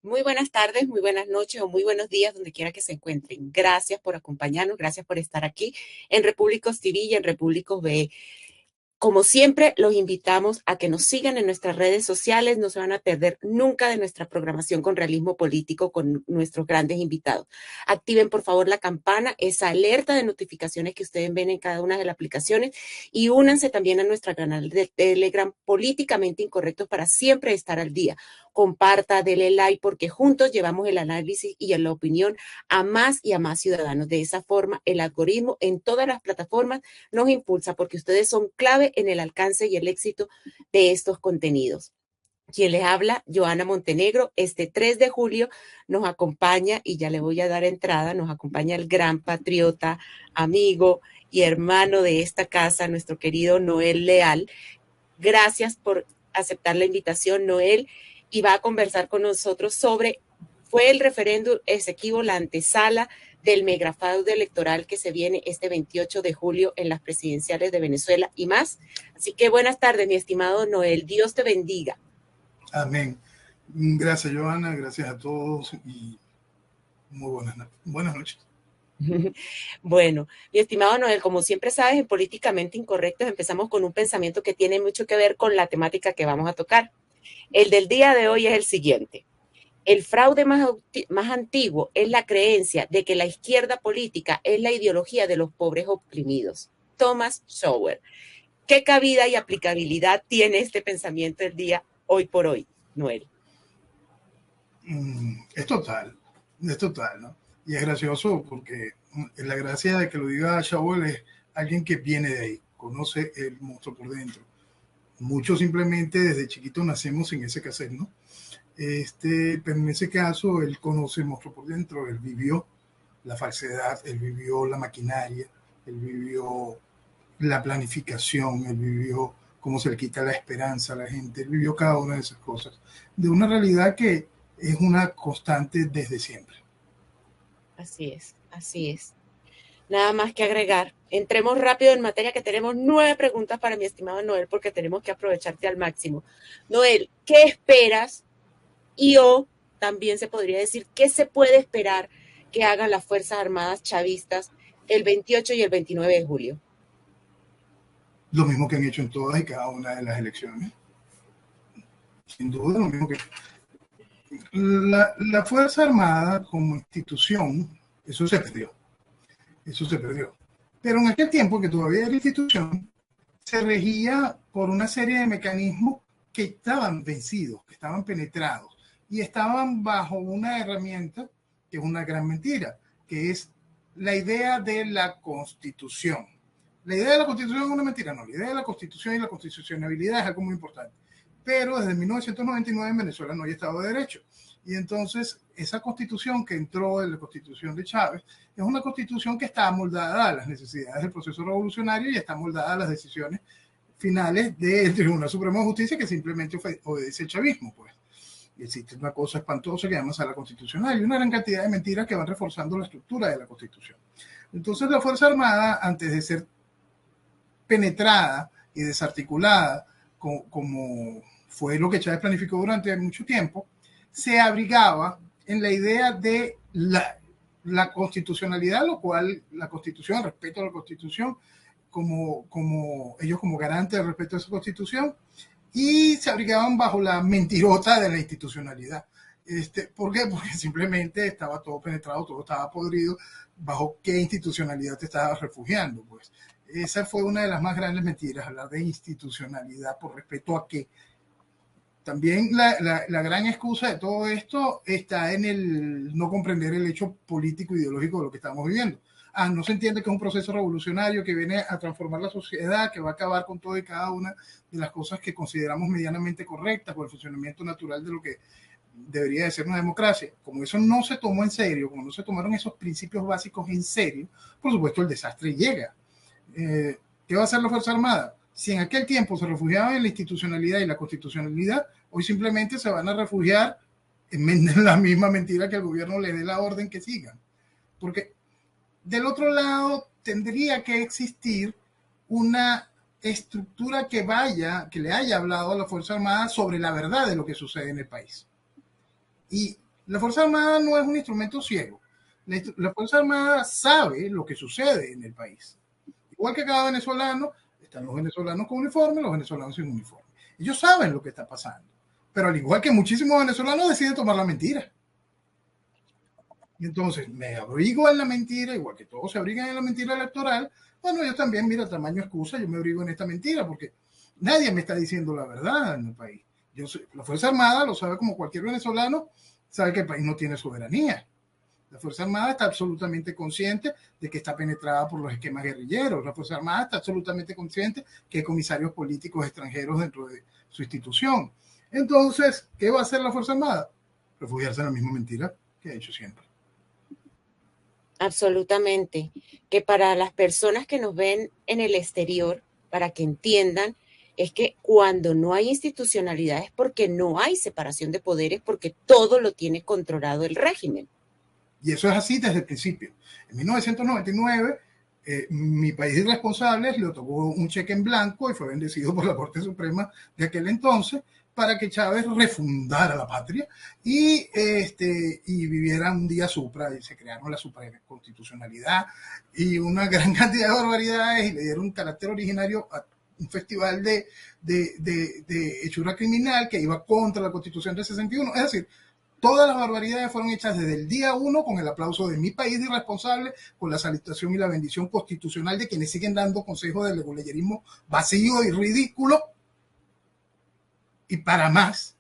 Muy buenas tardes, muy buenas noches o muy buenos días, donde quiera que se encuentren. Gracias por acompañarnos, gracias por estar aquí en Repúblicos TV y en Repúblicos BE. Como siempre, los invitamos a que nos sigan en nuestras redes sociales. No se van a perder nunca de nuestra programación con realismo político con nuestros grandes invitados. Activen, por favor, la campana, esa alerta de notificaciones que ustedes ven en cada una de las aplicaciones y únanse también a nuestro canal de Telegram Políticamente Incorrectos para siempre estar al día. Comparta, dele like, porque juntos llevamos el análisis y la opinión a más y a más ciudadanos. De esa forma, el algoritmo en todas las plataformas nos impulsa porque ustedes son clave en el alcance y el éxito de estos contenidos. Quien les habla, Joana Montenegro, este 3 de julio nos acompaña, y ya le voy a dar entrada, nos acompaña el gran patriota, amigo y hermano de esta casa, nuestro querido Noel Leal. Gracias por aceptar la invitación, Noel, y va a conversar con nosotros sobre, fue el referéndum exequivo, la antesala del megafraude electoral que se viene este 28 de julio en las presidenciales de Venezuela y más. Así que buenas tardes, mi estimado Noel. Dios te bendiga. Amén. Gracias, Joana. Gracias a todos y muy buenas noches. Bueno, mi estimado Noel, como siempre sabes, en Políticamente Incorrectos empezamos con un pensamiento que tiene mucho que ver con la temática que vamos a tocar. El del día de hoy es el siguiente. El fraude más antiguo es la creencia de que la izquierda política es la ideología de los pobres oprimidos. Thomas Sowell. ¿Qué cabida y aplicabilidad tiene este pensamiento el día hoy por hoy, Noel? Es total, ¿no? Y es gracioso porque la gracia de que lo diga Sowell es alguien que viene de ahí, conoce el monstruo por dentro. Muchos simplemente desde chiquitos nacemos en ese cassette, ¿no? Pero en ese caso él conoce el monstruo por dentro, él vivió la falsedad, él vivió la maquinaria, él vivió la planificación, él vivió cómo se le quita la esperanza a la gente, él vivió cada una de esas cosas, de una realidad que es una constante desde siempre. Así es, así es. Nada más que agregar. Entremos rápido en materia, que tenemos 9 preguntas para mi estimado Noel, porque tenemos que aprovecharte al máximo. Noel, ¿qué esperas? Y o también se podría decir, ¿qué se puede esperar que hagan las Fuerzas Armadas chavistas el 28 y el 29 de julio? Lo mismo que han hecho en todas y cada una de las elecciones. Sin duda, lo mismo que la Fuerza Armada como institución, eso se perdió. Eso se perdió. Pero en aquel tiempo, que todavía era institución, se regía por una serie de mecanismos que estaban vencidos, que estaban penetrados y estaban bajo una herramienta que es una gran mentira, que es la idea de la Constitución. La idea de la Constitución es una mentira, no. La idea de la Constitución y la constitucionalidad es algo muy importante. Pero desde 1999 en Venezuela no hay Estado de Derecho. Y entonces esa constitución que entró en la constitución de Chávez es una constitución que está amoldada a las necesidades del proceso revolucionario y está amoldada a las decisiones finales del Tribunal Supremo de Justicia, que simplemente obedece el chavismo, pues. Y existe una cosa espantosa que llama sala constitucional y una gran cantidad de mentiras que van reforzando la estructura de la Constitución. Entonces la Fuerza Armada, antes de ser penetrada y desarticulada, como fue lo que Chávez planificó durante mucho tiempo, se abrigaba en la idea de la constitucionalidad, lo cual la Constitución, el respeto a la Constitución, como ellos como garantes del respeto a esa Constitución, y se abrigaban bajo la mentirota de la institucionalidad. ¿Por qué? Porque simplemente estaba todo penetrado, todo estaba podrido. ¿Bajo qué institucionalidad te estabas refugiando? Pues esa fue una de las más grandes mentiras, hablar de institucionalidad. ¿Por respeto a qué? También la gran excusa de todo esto está en el no comprender el hecho político ideológico de lo que estamos viviendo. No se entiende que es un proceso revolucionario que viene a transformar la sociedad, que va a acabar con todo y cada una de las cosas que consideramos medianamente correctas por el funcionamiento natural de lo que debería de ser una democracia. Como eso no se tomó en serio, como no se tomaron esos principios básicos en serio, por supuesto el desastre llega. ¿Qué va a hacer la Fuerza Armada? Si en aquel tiempo se refugiaban en la institucionalidad y la constitucionalidad, hoy simplemente se van a refugiar en la misma mentira que el gobierno le dé la orden que sigan. Porque del otro lado tendría que existir una estructura que le haya hablado a la Fuerza Armada sobre la verdad de lo que sucede en el país. Y La Fuerza Armada no es un instrumento ciego. La Fuerza Armada sabe lo que sucede en el país. Igual que cada venezolano, están los venezolanos con uniforme, los venezolanos sin uniforme. Ellos saben lo que está pasando. Pero al igual que muchísimos venezolanos deciden tomar la mentira. Y entonces me abrigo en la mentira, igual que todos se abrigan en la mentira electoral. Bueno, yo también, mira, tamaño excusa, yo me abrigo en esta mentira porque nadie me está diciendo la verdad en el país. La Fuerza Armada lo sabe como cualquier venezolano, sabe que el país no tiene soberanía. La Fuerza Armada está absolutamente consciente de que está penetrada por los esquemas guerrilleros. La Fuerza Armada está absolutamente consciente que hay comisarios políticos extranjeros dentro de su institución. Entonces, ¿qué va a hacer la Fuerza Armada? Refugiarse en la misma mentira que ha hecho siempre. Absolutamente. Que para las personas que nos ven en el exterior, para que entiendan, es que cuando no hay institucionalidad es porque no hay separación de poderes, porque todo lo tiene controlado el régimen. Y eso es así desde el principio. En 1999, mi país irresponsable le otorgó un cheque en blanco y fue bendecido por la Corte Suprema de aquel entonces para que Chávez refundara la patria y viviera un día supra, y se crearon la supraconstitucionalidad y una gran cantidad de barbaridades y le dieron un carácter originario a un festival de hechura criminal que iba contra la Constitución del 61. Es decir, todas las barbaridades fueron hechas desde el día uno con el aplauso de mi país de irresponsable, con la salutación y la bendición constitucional de quienes siguen dando consejos de leguleyerismo vacío y ridículo. Y para más,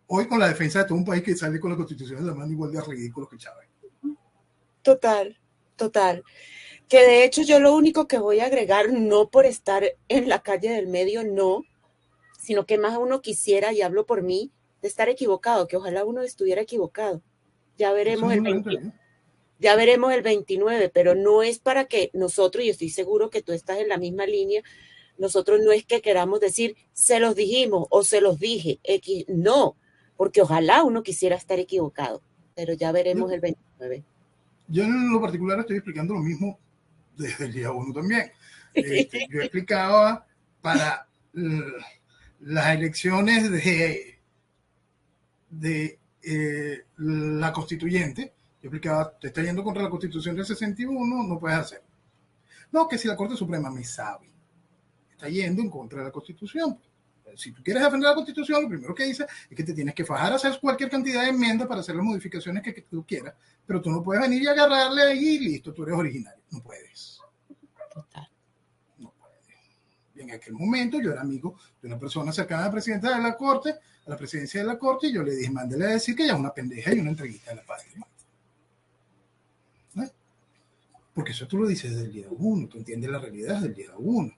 hoy con la defensa de todo un país que sale con la constitución de la mano igual de ridículo que Chávez. Total, total. Que de hecho yo lo único que voy a agregar, no por estar en la calle del medio, no, sino que más uno quisiera, y hablo por mí, de estar equivocado, que ojalá uno estuviera equivocado. Ya veremos ya veremos el 29, pero no es para que nosotros, y estoy seguro que tú estás en la misma línea, nosotros no es que queramos decir, se los dijimos o se los dije, no, porque ojalá uno quisiera estar equivocado, pero ya veremos el 29. Yo en lo particular estoy explicando lo mismo desde el día 1 también. Yo explicaba para las elecciones de la constituyente, yo explicaba, te está yendo contra la Constitución del 61, no puedes hacer. No, que si la Corte Suprema me sabe, está yendo en contra de la Constitución. Si tú quieres defender la Constitución, lo primero que dice es que te tienes que fajar a hacer cualquier cantidad de enmiendas para hacer las modificaciones que tú quieras, pero tú no puedes venir y agarrarle ahí y listo, tú eres originario. No puedes. Total. No puedes. Y en aquel momento yo era amigo de una persona cercana a la presidenta de la Corte, a la presidencia de la Corte, y yo le dije, mándele a decir que ella es una pendeja y una entreguista de la patria. ¿No? Porque eso tú lo dices desde el día 1, tú entiendes la realidad desde el día 1.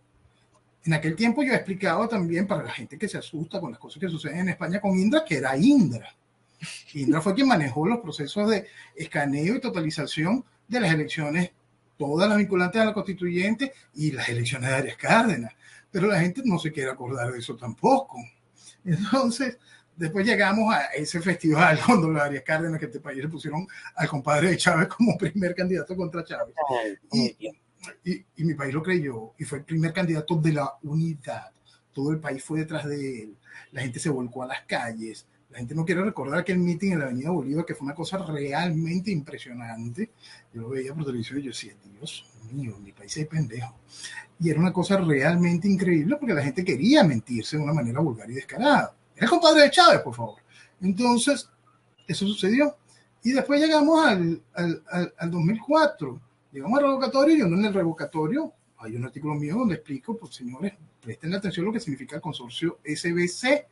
En aquel tiempo yo he explicado también para la gente que se asusta con las cosas que suceden en España con Indra, que era Indra. Indra fue quien manejó los procesos de escaneo y totalización de las elecciones, todas las vinculantes a la constituyente y las elecciones de Arias Cárdenas. Pero la gente no se quiere acordar de eso tampoco. Entonces, después llegamos a ese festival cuando los Arias Cárdenas, que este país le pusieron al compadre de Chávez como primer candidato contra Chávez. Y mi país lo creyó y fue el primer candidato de la unidad. Todo el país fue detrás de él. La gente se volcó a las calles. La gente no quiere recordar aquel meeting en la Avenida Bolívar, que fue una cosa realmente impresionante. Yo lo veía por televisión y yo decía, Dios mío, mi país es pendejo. Y era una cosa realmente increíble porque la gente quería mentirse de una manera vulgar y descarada. Era el compadre de Chávez, por favor. Entonces, eso sucedió. Y después llegamos al 2004. Llegamos al revocatorio y en el revocatorio hay un artículo mío donde explico, pues señores, presten atención a lo que significa el consorcio SBC.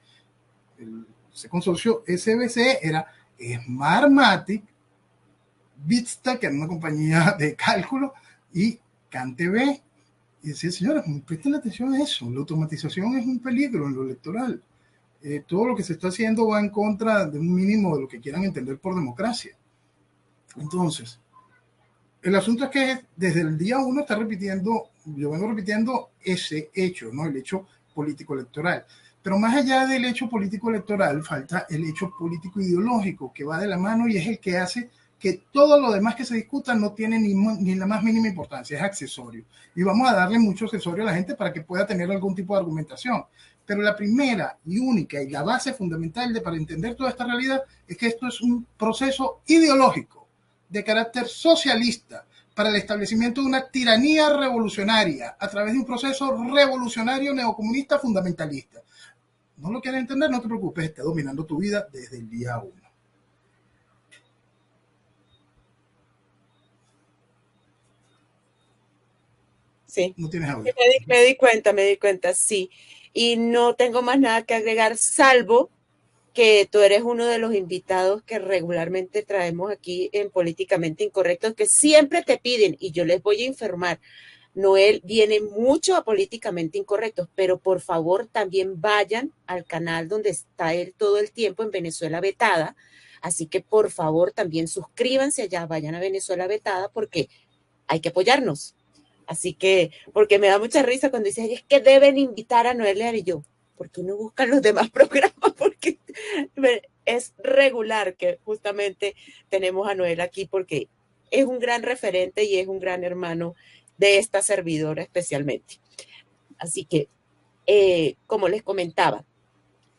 Ese consorcio SBC era Smartmatic, Bitstack, que era una compañía de cálculo, y CanTV. Y decía, señores, presten atención a eso. La automatización es un peligro en lo electoral. Todo lo que se está haciendo va en contra de un mínimo de lo que quieran entender por democracia. Entonces, el asunto es que desde el día 1 está repitiendo, yo vengo repitiendo ese hecho, ¿no? El hecho político electoral. Pero más allá del hecho político electoral, falta el hecho político ideológico que va de la mano y es el que hace que todo lo demás que se discuta no tiene ni la más mínima importancia, es accesorio. Y vamos a darle mucho accesorio a la gente para que pueda tener algún tipo de argumentación. Pero la primera y única y la base fundamental para entender toda esta realidad es que esto es un proceso ideológico de carácter socialista para el establecimiento de una tiranía revolucionaria a través de un proceso revolucionario neocomunista fundamentalista. No lo quieres entender, no te preocupes, está dominando tu vida desde el día 1. Sí. No tienes Sí, audio. me di cuenta, sí. Y no tengo más nada que agregar, salvo que tú eres uno de los invitados que regularmente traemos aquí en Políticamente Incorrectos, que siempre te piden, y yo les voy a informar, Noel viene mucho a Políticamente Incorrectos, pero por favor también vayan al canal donde está él todo el tiempo en Venezuela Vetada. Así que por favor también suscríbanse allá, vayan a Venezuela Vetada porque hay que apoyarnos. Así que, porque me da mucha risa cuando dicen, es que deben invitar a Noel Leal y yo, ¿por qué no buscan los demás programas? Porque es regular que justamente tenemos a Noel aquí porque es un gran referente y es un gran hermano de esta servidora especialmente. Así que, como les comentaba,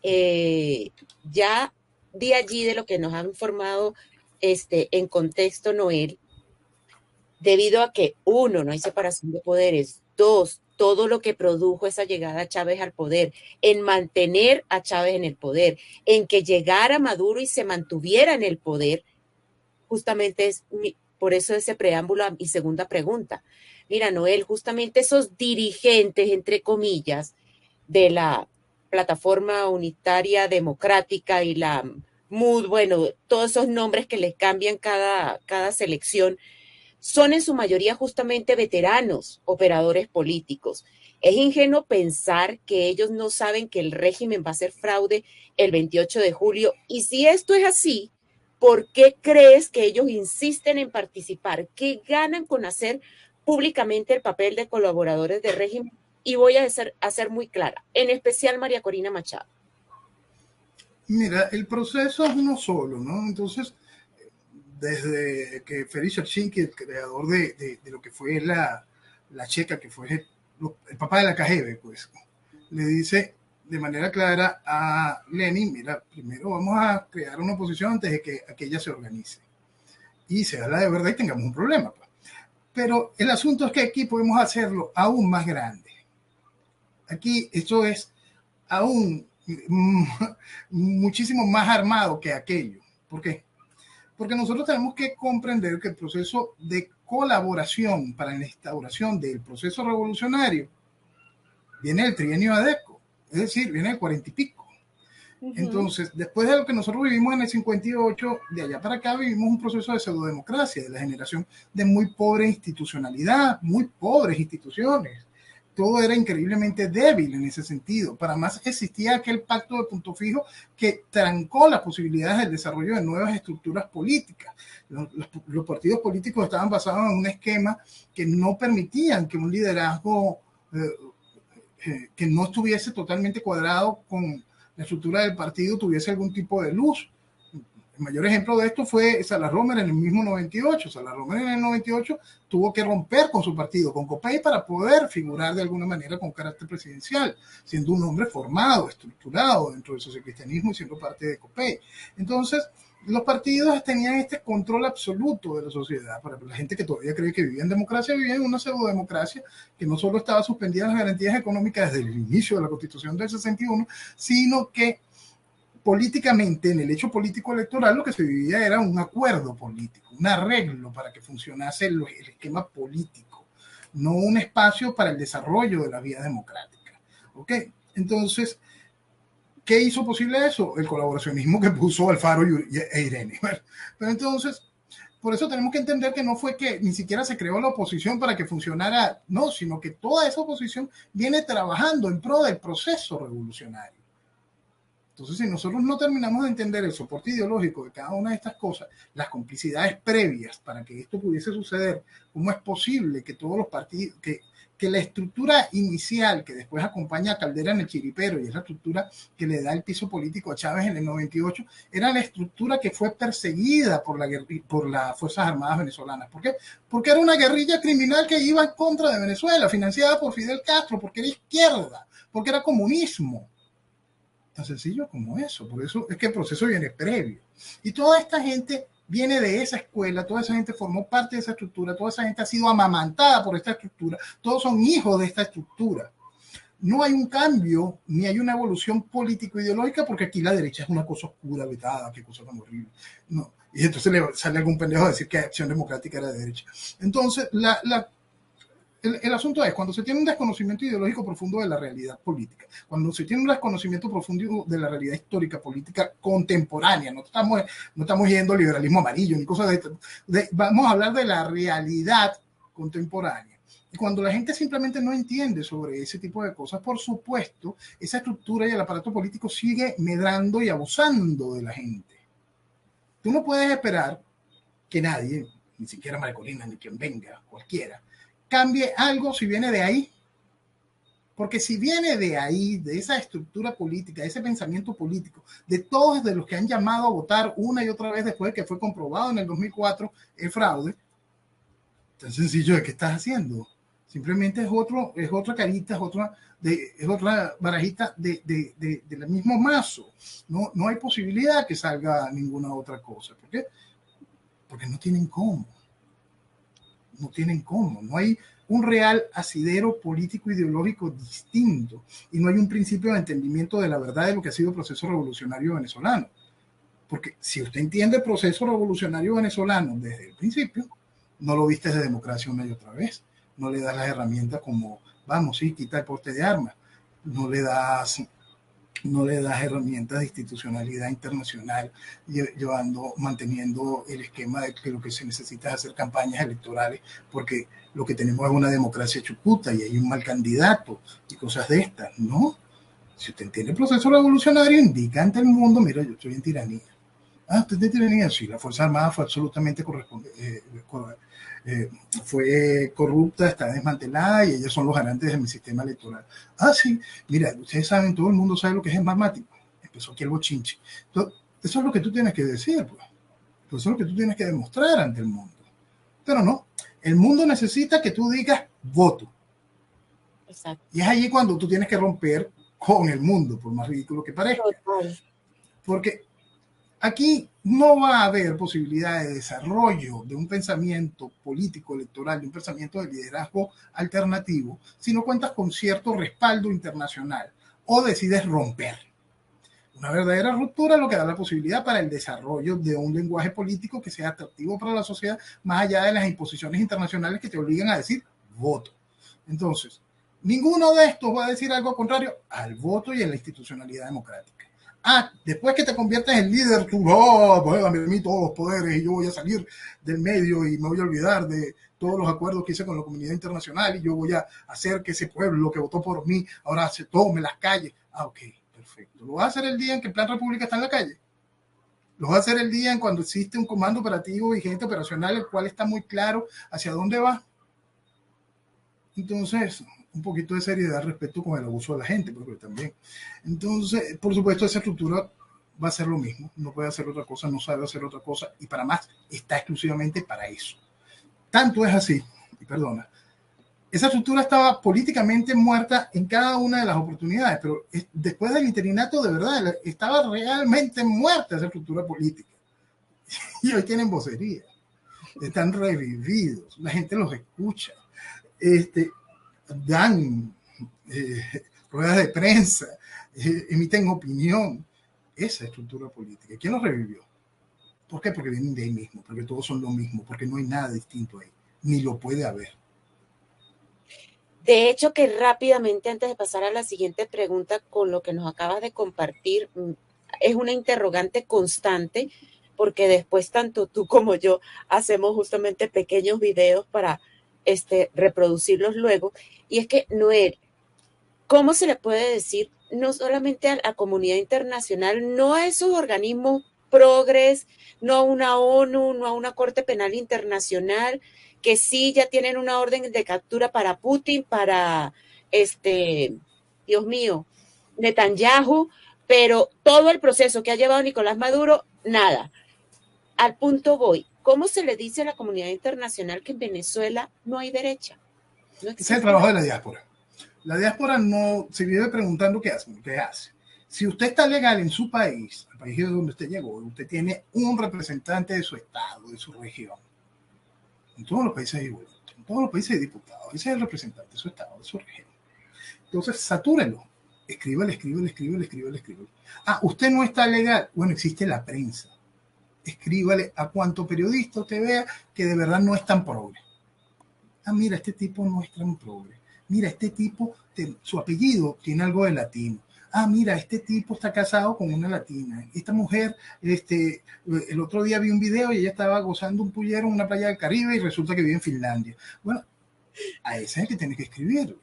ya de allí de lo que nos ha informado en contexto Noel, debido a que, uno, no hay separación de poderes, dos, todo lo que produjo esa llegada a Chávez al poder, en mantener a Chávez en el poder, en que llegara Maduro y se mantuviera en el poder, justamente por eso ese preámbulo a mi segunda pregunta. Mira, Noel, justamente esos dirigentes, entre comillas, de la plataforma unitaria democrática y la MUD, bueno, todos esos nombres que les cambian cada selección, son en su mayoría justamente veteranos operadores políticos. Es ingenuo pensar que ellos no saben que el régimen va a ser fraude el 28 de julio. Y si esto es así, ¿por qué crees que ellos insisten en participar? ¿Qué ganan con hacer públicamente el papel de colaboradores del régimen? Y voy a ser muy clara, en especial María Corina Machado. Mira, el proceso es uno solo, ¿no? Entonces, desde que Félix Cherchensky, el creador de lo que fue la checa, que fue el papá de la KGB, pues, le dice de manera clara a Lenin, mira, primero vamos a crear una oposición antes de que aquella se organice. Y se habla de verdad y tengamos un problema. Pues. Pero el asunto es que aquí podemos hacerlo aún más grande. Aquí esto es aún muchísimo más armado que aquello. ¿Por qué? Porque nosotros tenemos que comprender que el proceso de colaboración para la instauración del proceso revolucionario viene del trienio ADECO, es decir, viene del 40 y pico. Entonces, después de lo que nosotros vivimos en el 58, de allá para acá vivimos un proceso de pseudodemocracia, de la generación de muy pobre institucionalidad, muy pobres instituciones. Todo era increíblemente débil en ese sentido. Para más existía aquel pacto de punto fijo que trancó las posibilidades del desarrollo de nuevas estructuras políticas. Los partidos políticos estaban basados en un esquema que no permitían que un liderazgo que no estuviese totalmente cuadrado con la estructura del partido tuviese algún tipo de luz. El mayor ejemplo de esto fue Salas Romer en el mismo 98. Salas Romer en el 98 tuvo que romper con su partido, con COPEI, para poder figurar de alguna manera con carácter presidencial, siendo un hombre formado, estructurado dentro del sociocristianismo y siendo parte de COPEI. Entonces, los partidos tenían este control absoluto de la sociedad. Para la gente que todavía cree que vivía en democracia, vivía en una pseudodemocracia que no solo estaba suspendida las garantías económicas desde el inicio de la Constitución del 61, sino que políticamente, en el hecho político electoral, lo que se vivía era un acuerdo político, un arreglo para que funcionase el esquema político, no un espacio para el desarrollo de la vía democrática. ¿Ok? Entonces, ¿qué hizo posible eso? El colaboracionismo que puso Alfaro e Irene. Pero entonces, por eso tenemos que entender que no fue que ni siquiera se creó la oposición para que funcionara, no, sino que toda esa oposición viene trabajando en pro del proceso revolucionario. Entonces, si nosotros no terminamos de entender el soporte ideológico de cada una de estas cosas, las complicidades previas para que esto pudiese suceder, ¿cómo es posible que todos los partidos, que la estructura inicial que después acompaña a Caldera en el Chiripero y es la estructura que le da el piso político a Chávez en el 98, era la estructura que fue perseguida por las Fuerzas Armadas venezolanas? ¿Por qué? Porque era una guerrilla criminal que iba en contra de Venezuela, financiada por Fidel Castro, porque era izquierda, porque era comunismo. Tan sencillo como eso. Por eso es que el proceso viene previo. Y toda esta gente viene de esa escuela, toda esa gente formó parte de esa estructura, toda esa gente ha sido amamantada por esta estructura, todos son hijos de esta estructura. No hay un cambio ni hay una evolución político-ideológica porque aquí la derecha es una cosa oscura, vetada, qué cosa tan horrible. No. Y entonces le sale algún pendejo a decir que Acción Democrática era de derecha. Entonces, el asunto es cuando se tiene un desconocimiento ideológico profundo de la realidad política, cuando se tiene un desconocimiento profundo de la realidad histórica política contemporánea, no estamos yendo al liberalismo amarillo ni cosas de esto, vamos a hablar de la realidad contemporánea. Y cuando la gente simplemente no entiende sobre ese tipo de cosas, por supuesto, esa estructura y el aparato político sigue medrando y abusando de la gente. Tú no puedes esperar que nadie, ni siquiera Marcolina, ni quien venga, cualquiera, cambie algo si viene de ahí. Porque si viene de ahí, de esa estructura política, de ese pensamiento político, de todos de los que han llamado a votar una y otra vez después de que fue comprobado en el 2004 el fraude, tan sencillo de qué estás haciendo. Simplemente es otra carita, es otra barajita del mismo mazo. No hay posibilidad que salga ninguna otra cosa. ¿Por qué? Porque no tienen cómo. No tienen cómo. No hay un real asidero político ideológico distinto y no hay un principio de entendimiento de la verdad de lo que ha sido el proceso revolucionario venezolano. Porque si usted entiende el proceso revolucionario venezolano desde el principio, no lo viste de democracia una y otra vez. No le das las herramientas como, vamos, sí, quita el porte de armas. No le das herramientas de institucionalidad internacional, manteniendo el esquema de que lo que se necesita es hacer campañas electorales, porque lo que tenemos es una democracia chucuta y hay un mal candidato y cosas de estas, ¿no? Si usted entiende el proceso revolucionario, indica ante el mundo, mira, yo estoy en tiranía. Ah, usted tiene tiranía, sí, la Fuerza Armada fue absolutamente fue corrupta, está desmantelada y ellos son los garantes de mi sistema electoral. Ah, sí, mira, ustedes saben, todo el mundo sabe lo que es esmarmático. Empezó aquí el bochinche. Entonces, eso es lo que tú tienes que decir, pues. Eso es lo que tú tienes que demostrar ante el mundo. Pero no, el mundo necesita que tú digas voto. Exacto. Y es allí cuando tú tienes que romper con el mundo, por más ridículo que parezca. Porque aquí no va a haber posibilidad de desarrollo de un pensamiento político electoral, de un pensamiento de liderazgo alternativo, si no cuentas con cierto respaldo internacional o decides romper. Una verdadera ruptura es lo que da la posibilidad para el desarrollo de un lenguaje político que sea atractivo para la sociedad, más allá de las imposiciones internacionales que te obligan a decir voto. Entonces, ninguno de estos va a decir algo contrario al voto y a la institucionalidad democrática. Ah, después que te conviertes en líder, tú, pues dame a mí todos los poderes y yo voy a salir del medio y me voy a olvidar de todos los acuerdos que hice con la comunidad internacional y yo voy a hacer que ese pueblo que votó por mí ahora se tome las calles. Ah, ok, perfecto. ¿Lo vas a hacer el día en que el Plan República está en la calle? ¿Lo vas a hacer el día en cuando existe un comando operativo vigente operacional, el cual está muy claro hacia dónde va? Entonces, un poquito de seriedad respecto con el abuso de la gente, porque también. Entonces, por supuesto, esa estructura va a ser lo mismo, no puede hacer otra cosa, no sabe hacer otra cosa, y para más, está exclusivamente para eso. Tanto es así, y perdona, esa estructura estaba políticamente muerta en cada una de las oportunidades, pero después del interinato, de verdad, estaba realmente muerta esa estructura política. Y hoy tienen vocería, están revividos, la gente los escucha. Dan ruedas de prensa, emiten opinión. Esa estructura política. ¿Quién los revivió? ¿Por qué? Porque vienen de ahí mismo, porque todos son lo mismo, porque no hay nada distinto ahí, ni lo puede haber. De hecho, que rápidamente, antes de pasar a la siguiente pregunta, con lo que nos acabas de compartir, es una interrogante constante, porque después tanto tú como yo hacemos justamente pequeños videos para reproducirlos luego. Y es que, Noel, ¿cómo se le puede decir no solamente a la comunidad internacional, no a esos organismos progres, no a una ONU, no a una Corte Penal Internacional, que sí ya tienen una orden de captura para Putin, para Dios mío, Netanyahu, pero todo el proceso que ha llevado Nicolás Maduro, nada. Al punto voy. ¿Cómo se le dice a la comunidad internacional que en Venezuela no hay derecha? No existe. Es el trabajo de la diáspora. La diáspora no se vive preguntando qué hace. Si usted está legal en su país, el país donde usted llegó, usted tiene un representante de su estado, de su región. En todos los países hay igual. En todos los países hay diputados. Ese es el representante de su estado, de su región. Entonces, satúrelo. Escríbale. Ah, usted no está legal. Bueno, existe la prensa. Escríbale a cuanto periodista usted vea que de verdad no es tan progre. Ah, mira, este tipo no es tan progre. Mira, este tipo, su apellido tiene algo de latino. Ah, mira, este tipo está casado con una latina. Esta mujer, el otro día vi un video y ella estaba gozando un pullero en una playa del Caribe y resulta que vive en Finlandia. Bueno, a ese es el que tiene que escribir.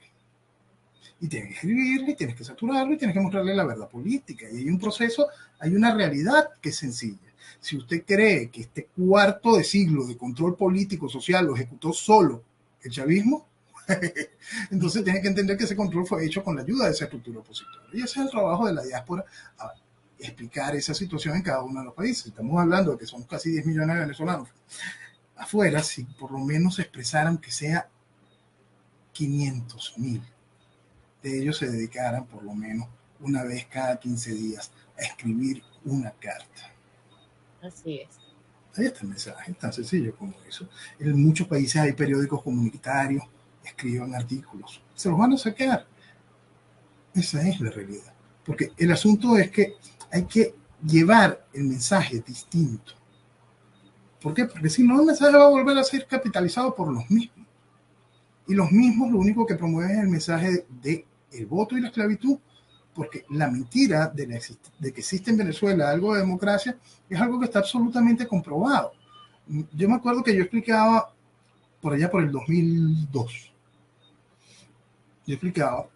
Y tienes que escribirle, y tienes que saturarlo, y tienes que mostrarle la verdad política. Y hay un proceso, hay una realidad que es sencilla. Si usted cree que este cuarto de siglo de control político, social, lo ejecutó solo el chavismo, entonces tiene que entender que ese control fue hecho con la ayuda de esa estructura opositora. Y ese es el trabajo de la diáspora, explicar esa situación en cada uno de los países. Estamos hablando de que son casi 10 millones de venezolanos. Afuera, si por lo menos se expresaran que sea 500.000 de ellos se dedicaran por lo menos una vez cada 15 días a escribir una carta. Así es. Ahí está el mensaje, tan sencillo como eso. En muchos países hay periódicos comunitarios, escriben artículos, se los van a sacar. Esa es la realidad. Porque el asunto es que hay que llevar el mensaje distinto. ¿Por qué? Porque si no, el mensaje va a volver a ser capitalizado por los mismos. Y los mismos lo único que promueven es el mensaje de el voto y la esclavitud, porque la mentira de que existe en Venezuela algo de democracia es algo que está absolutamente comprobado. Yo me acuerdo que yo explicaba por allá por el 2002, yo explicaba,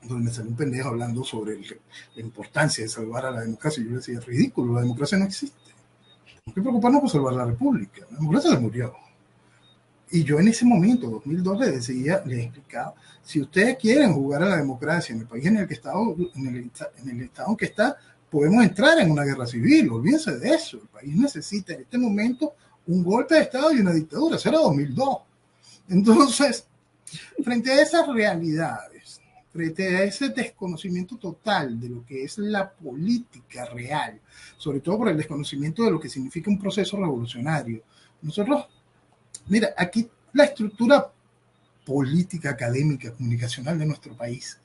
donde me salió un pendejo hablando sobre la importancia de salvar a la democracia, y yo le decía, es ridículo, la democracia no existe. No hay que preocuparnos por salvar la república, la democracia se murió. Y yo en ese momento, 2002, les explicaba, si ustedes quieren jugar a la democracia en el país en el estado en que está, podemos entrar en una guerra civil, olvídense de eso. El país necesita en este momento un golpe de estado y una dictadura, eso era 2002. Entonces, frente a esas realidades, frente a ese desconocimiento total de lo que es la política real, sobre todo por el desconocimiento de lo que significa un proceso revolucionario, nosotros, mira, aquí la estructura política, académica, comunicacional de nuestro país,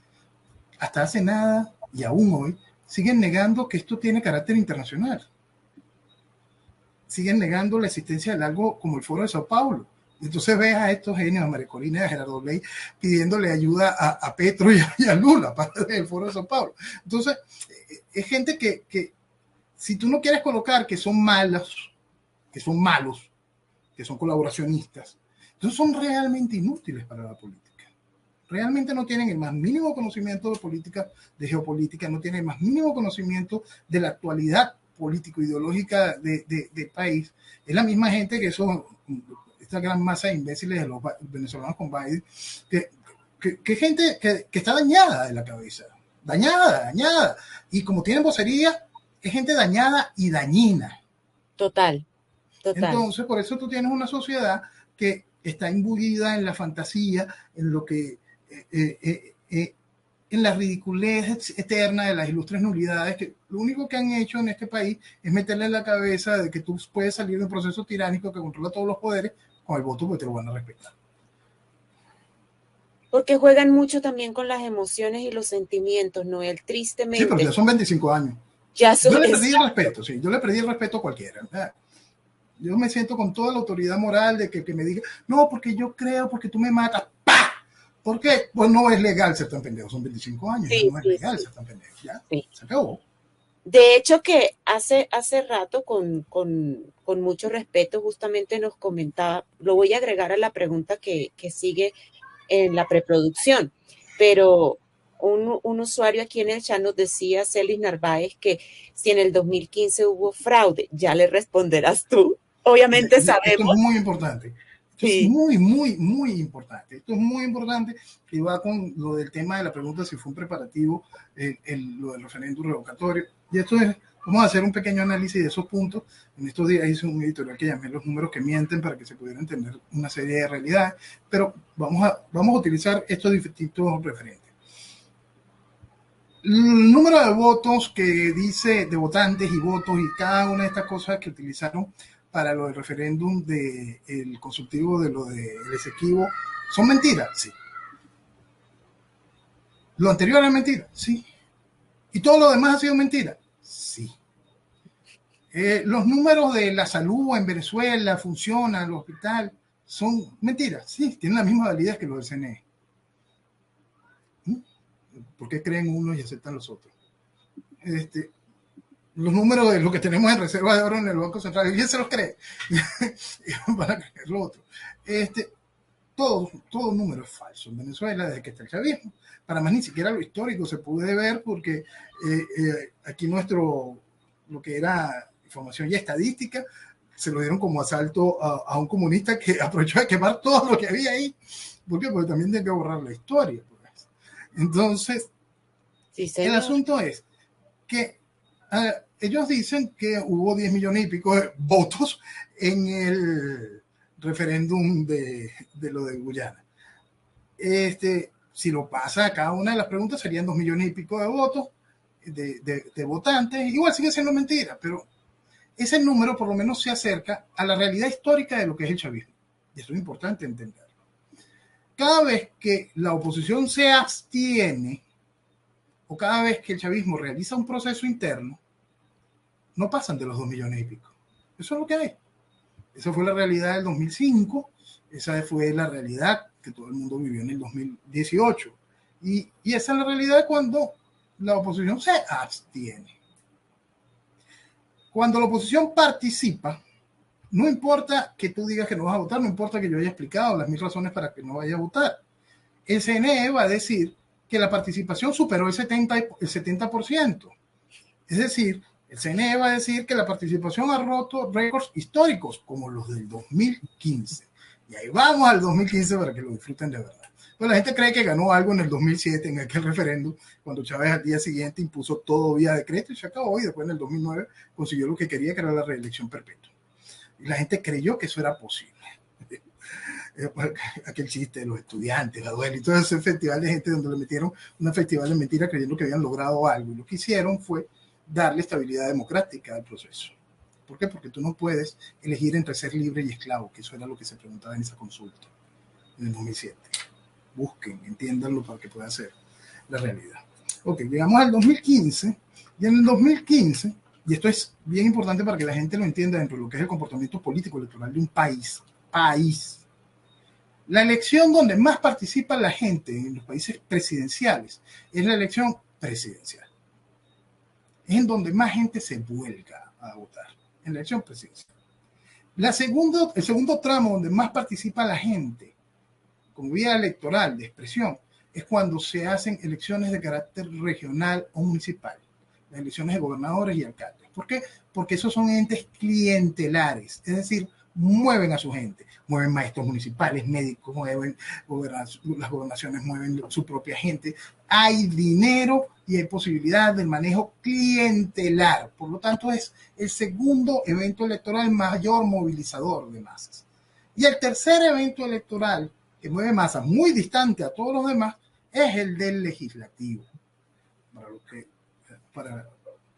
hasta hace nada y aún hoy, siguen negando que esto tiene carácter internacional. Siguen negando la existencia de algo como el Foro de Sao Paulo. Entonces ves a estos genios, a María Corina y a Gerardo Bley, pidiéndole ayuda a Petro y a Lula para el Foro de Sao Paulo. Entonces, es gente que si tú no quieres colocar que son malos, que son colaboracionistas, entonces son realmente inútiles para la política. Realmente no tienen el más mínimo conocimiento de política, de geopolítica, no tienen el más mínimo conocimiento de la actualidad político-ideológica del país. Es la misma gente que esta gran masa de imbéciles de los venezolanos con Biden, que gente que está dañada de la cabeza, dañada. Y como tienen vocería, es gente dañada y dañina. Total. Entonces, por eso tú tienes una sociedad que está imbuida en la fantasía, en lo que en la ridiculez eterna de las ilustres nulidades, que lo único que han hecho en este país es meterle en la cabeza de que tú puedes salir de un proceso tiránico que controla todos los poderes con el voto, porque te lo van a respetar. Porque juegan mucho también con las emociones y los sentimientos, Noel, tristemente. Sí, pero ya son 25 años. Yo le perdí el respeto, sí, yo le perdí el respeto a cualquiera. Yo me siento con toda la autoridad moral de que me diga, no, porque yo creo, porque tú me matas. ¡Pah! ¿Por qué? Pues no es legal ser tan pendejo, son 25 años, sí, no es legal ser tan pendejo, ya, se acabó. De hecho que hace rato, con mucho respeto, justamente nos comentaba, lo voy a agregar a la pregunta que sigue en la preproducción, pero un usuario aquí en el chat nos decía, Celis Narváez, que si en el 2015 hubo fraude, ya le responderás tú. Obviamente sabemos. Esto es muy importante. Esto es muy importante. Esto es muy importante y va con lo del tema de la pregunta si fue un preparativo, lo del referéndum revocatorio. Y esto es, vamos a hacer un pequeño análisis de esos puntos. En estos días hice un editorial que llamé Los números que mienten para que se pudiera entender una serie de realidades, pero vamos a utilizar estos distintos referentes. El número de votos que dice, de votantes y votos y cada una de estas cosas que utilizaron para lo del referéndum del consultivo de lo del Esequibo, ¿son mentiras? Sí. ¿Lo anterior es mentira? Sí. ¿Y todo lo demás ha sido mentira? Sí. Los números de la salud en Venezuela, funcionan, el hospital, son mentiras. Sí, tienen la misma validez que los del CNE. ¿Por qué creen unos y aceptan los otros? Los números de lo que tenemos en reserva de oro en el Banco Central, ¿quién se los cree? Van a creer lo otro. Todo número es falso en Venezuela desde que está el chavismo. Para más ni siquiera lo histórico se puede ver porque aquí lo que era información y estadística, se lo dieron como asalto a un comunista que aprovechó de quemar todo lo que había ahí. ¿Por qué? Porque también tiene que borrar la historia. Pues. Entonces, sí, el señor. asunto es que ellos dicen que hubo 10 millones y pico de votos en el referéndum de lo de Guyana. Si lo pasa a cada una de las preguntas, serían 2 millones y pico de votos de votantes. Igual sigue siendo mentira, pero ese número por lo menos se acerca a la realidad histórica de lo que es el chavismo. Y eso es importante entenderlo. Cada vez que la oposición se abstiene o cada vez que el chavismo realiza un proceso interno, no pasan de los 2 millones y pico. Eso es lo que hay. Esa fue la realidad del 2005, esa fue la realidad que todo el mundo vivió en el 2018. Y esa es la realidad cuando la oposición se abstiene. Cuando la oposición participa, no importa que tú digas que no vas a votar, no importa que yo haya explicado las 1000 razones para que no vaya a votar. El CNE va a decir que la participación superó el 70%. Es decir, el CNE va a decir que la participación ha roto récords históricos, como los del 2015. Y ahí vamos al 2015 para que lo disfruten de verdad. Pues la gente cree que ganó algo en el 2007, en aquel referéndum, cuando Chávez al día siguiente impuso todo vía decreto y se acabó. Y después en el 2009 consiguió lo que quería, que era la reelección perpetua. Y la gente creyó que eso era posible. Aquel chiste de los estudiantes, la duela y todo ese festival de gente donde le metieron una festival de mentira creyendo que habían logrado algo. Y lo que hicieron fue darle estabilidad democrática al proceso. ¿Por qué? Porque tú no puedes elegir entre ser libre y esclavo, que eso era lo que se preguntaba en esa consulta en el 2007. Busquen, entiéndanlo para que pueda ser la realidad. Ok, llegamos al 2015 y en el 2015, y esto es bien importante para que la gente lo entienda dentro de lo que es el comportamiento político electoral de un país. La elección donde más participa la gente en los países presidenciales es la elección presidencial. Es en donde más gente se vuelca a votar, en la elección presidencial. El segundo tramo donde más participa la gente como vía electoral de expresión es cuando se hacen elecciones de carácter regional o municipal, las elecciones de gobernadores y alcaldes. ¿Por qué? Porque esos son entes clientelares, es decir, mueven a su gente, mueven maestros municipales, médicos, mueven las gobernaciones, mueven su propia gente. Hay dinero y hay posibilidad del manejo clientelar. Por lo tanto, es el segundo evento electoral mayor movilizador de masas. Y el tercer evento electoral que mueve masas muy distante a todos los demás es el del legislativo. Para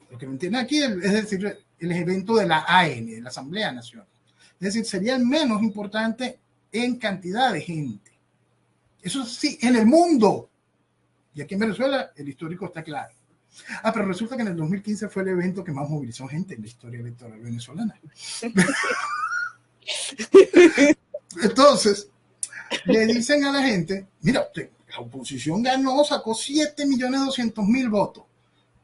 lo que me entienden aquí, es decir, el evento de la AN, de la Asamblea Nacional. Es decir, sería el menos importante en cantidad de gente. Eso sí, en el mundo. Y aquí en Venezuela el histórico está claro. Pero resulta que en el 2015 fue el evento que más movilizó gente en la historia electoral venezolana. Entonces, le dicen a la gente, mira, la oposición ganó, sacó 7.200.000 votos.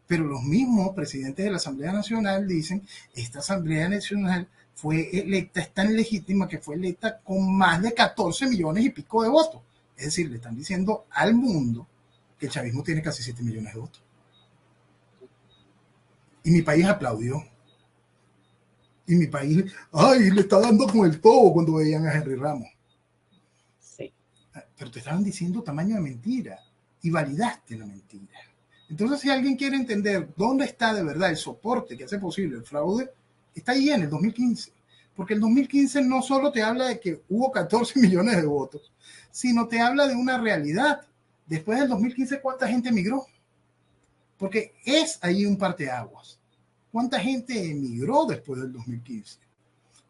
Pero los mismos presidentes de la Asamblea Nacional dicen, esta Asamblea Nacional fue electa, es tan legítima que fue electa con más de 14 millones y pico de votos. Es decir, le están diciendo al mundo que el chavismo tiene casi 7 millones de votos. Y mi país aplaudió. Y mi país, ay, le está dando con el todo cuando veían a Henry Ramos. Sí. Pero te estaban diciendo tamaño de mentira y validaste la mentira. Entonces, si alguien quiere entender dónde está de verdad el soporte que hace posible el fraude, está ahí en el 2015. Porque el 2015 no solo te habla de que hubo 14 millones de votos, sino te habla de una realidad. Después del 2015, ¿cuánta gente emigró? porque es ahí un parteaguas. ¿Cuánta gente emigró después del 2015?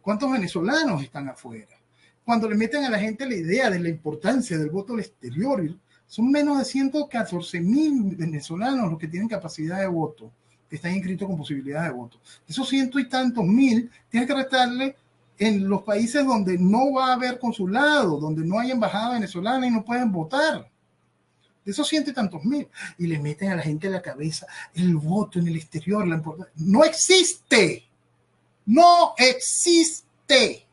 ¿Cuántos venezolanos están afuera? Cuando le meten a la gente la idea de la importancia del voto al exterior, son menos de 114.000 venezolanos los que tienen capacidad de voto, que están inscritos con posibilidad de voto. Esos ciento y tantos mil tienen que restarle en los países donde no va a haber consulado, donde no hay embajada venezolana y no pueden votar. De esos ciento y tantos mil. Y le meten a la gente en la cabeza el voto en el exterior, la importancia. No existe. No existe.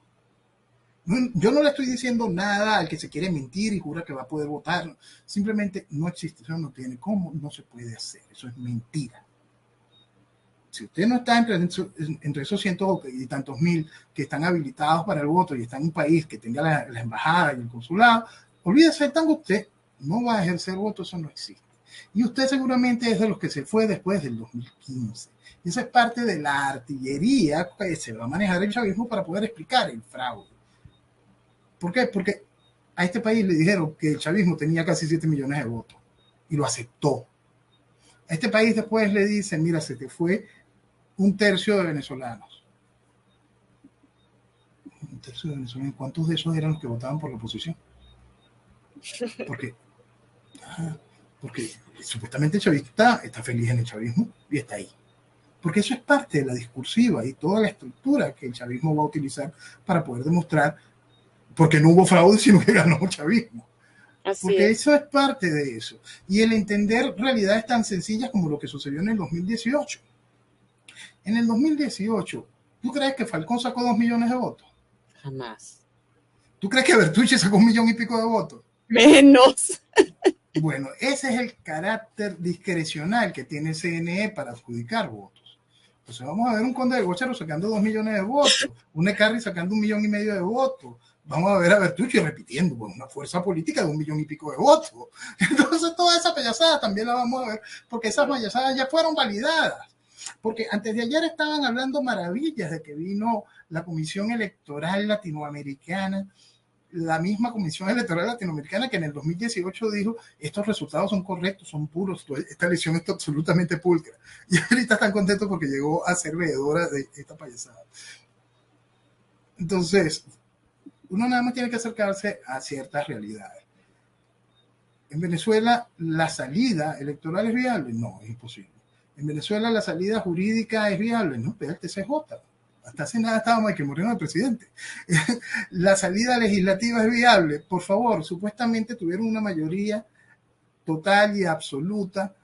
Yo no le estoy diciendo nada al que se quiere mentir y jura que va a poder votar. Simplemente no existe. Eso no tiene cómo, no se puede hacer. Eso es mentira. Si usted no está entre esos cientos y tantos mil que están habilitados para el voto y está en un país que tenga la embajada y el consulado, olvídese, tanto usted no va a ejercer voto, eso no existe. Y usted seguramente es de los que se fue después del 2015. Y esa es parte de la artillería que se va a manejar el chavismo para poder explicar el fraude. ¿Por qué? Porque a este país le dijeron que el chavismo tenía casi 7 millones de votos y lo aceptó. A este país después le dicen, mira, se te fue un tercio de venezolanos. Un tercio de venezolanos. ¿Cuántos de esos eran los que votaban por la oposición? Porque supuestamente el chavista está feliz en el chavismo y está ahí. Porque eso es parte de la discursiva y toda la estructura que el chavismo va a utilizar para poder demostrar porque no hubo fraude, sino que ganó el chavismo. Porque eso es parte de eso. Y el entender realidades tan sencillas como lo que sucedió en el 2018. En el 2018, ¿tú crees que Falcón sacó 2 millones de votos? Jamás. ¿Tú crees que Bertucci sacó 1 millón y pico de votos? Menos. Bueno, ese es el carácter discrecional que tiene el CNE para adjudicar votos. Entonces vamos a ver un Conde de Gócharo sacando 2 millones de votos, un Ecarri sacando 1,5 millones de votos. Vamos a ver a Bertucci repitiendo con una fuerza política de 1 millón y pico de votos. Entonces toda esa payasada también la vamos a ver, porque esas payasadas ya fueron validadas. Porque antes de ayer estaban hablando maravillas de que vino la Comisión Electoral Latinoamericana, la misma Comisión Electoral Latinoamericana que en el 2018 dijo, estos resultados son correctos, son puros, esta elección está absolutamente pulcra. Y ahorita están contentos porque llegó a ser veedora de esta payasada. Entonces, uno nada más tiene que acercarse a ciertas realidades. En Venezuela, la salida electoral es viable. No, es imposible. En Venezuela, la salida jurídica es viable. No, pero el TCJ. Hasta hace nada estaba Michael Moreno el presidente. La salida legislativa es viable. Por favor, supuestamente tuvieron una mayoría total y absoluta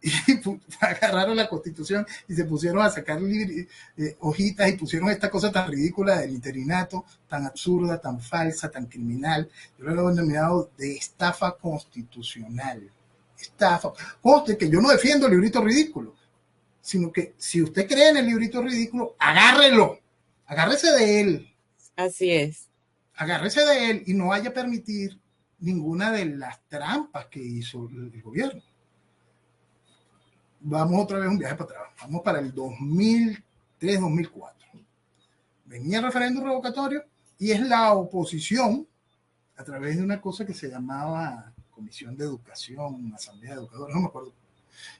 y agarraron la Constitución y se pusieron a sacar hojitas y pusieron esta cosa tan ridícula del interinato, tan absurda, tan falsa, tan criminal. Yo lo he denominado de estafa constitucional. Estafa. Conste que yo no defiendo el librito ridículo, sino que si usted cree en el librito ridículo, agárrelo, agárrese de él. Así es. Agárrese de él y no vaya a permitir ninguna de las trampas que hizo el gobierno. Vamos otra vez un viaje para atrás. Vamos para el 2003-2004. Venía el referéndum revocatorio y es la oposición, a través de una cosa que se llamaba Comisión de Educación, Asamblea de Educadores, no me acuerdo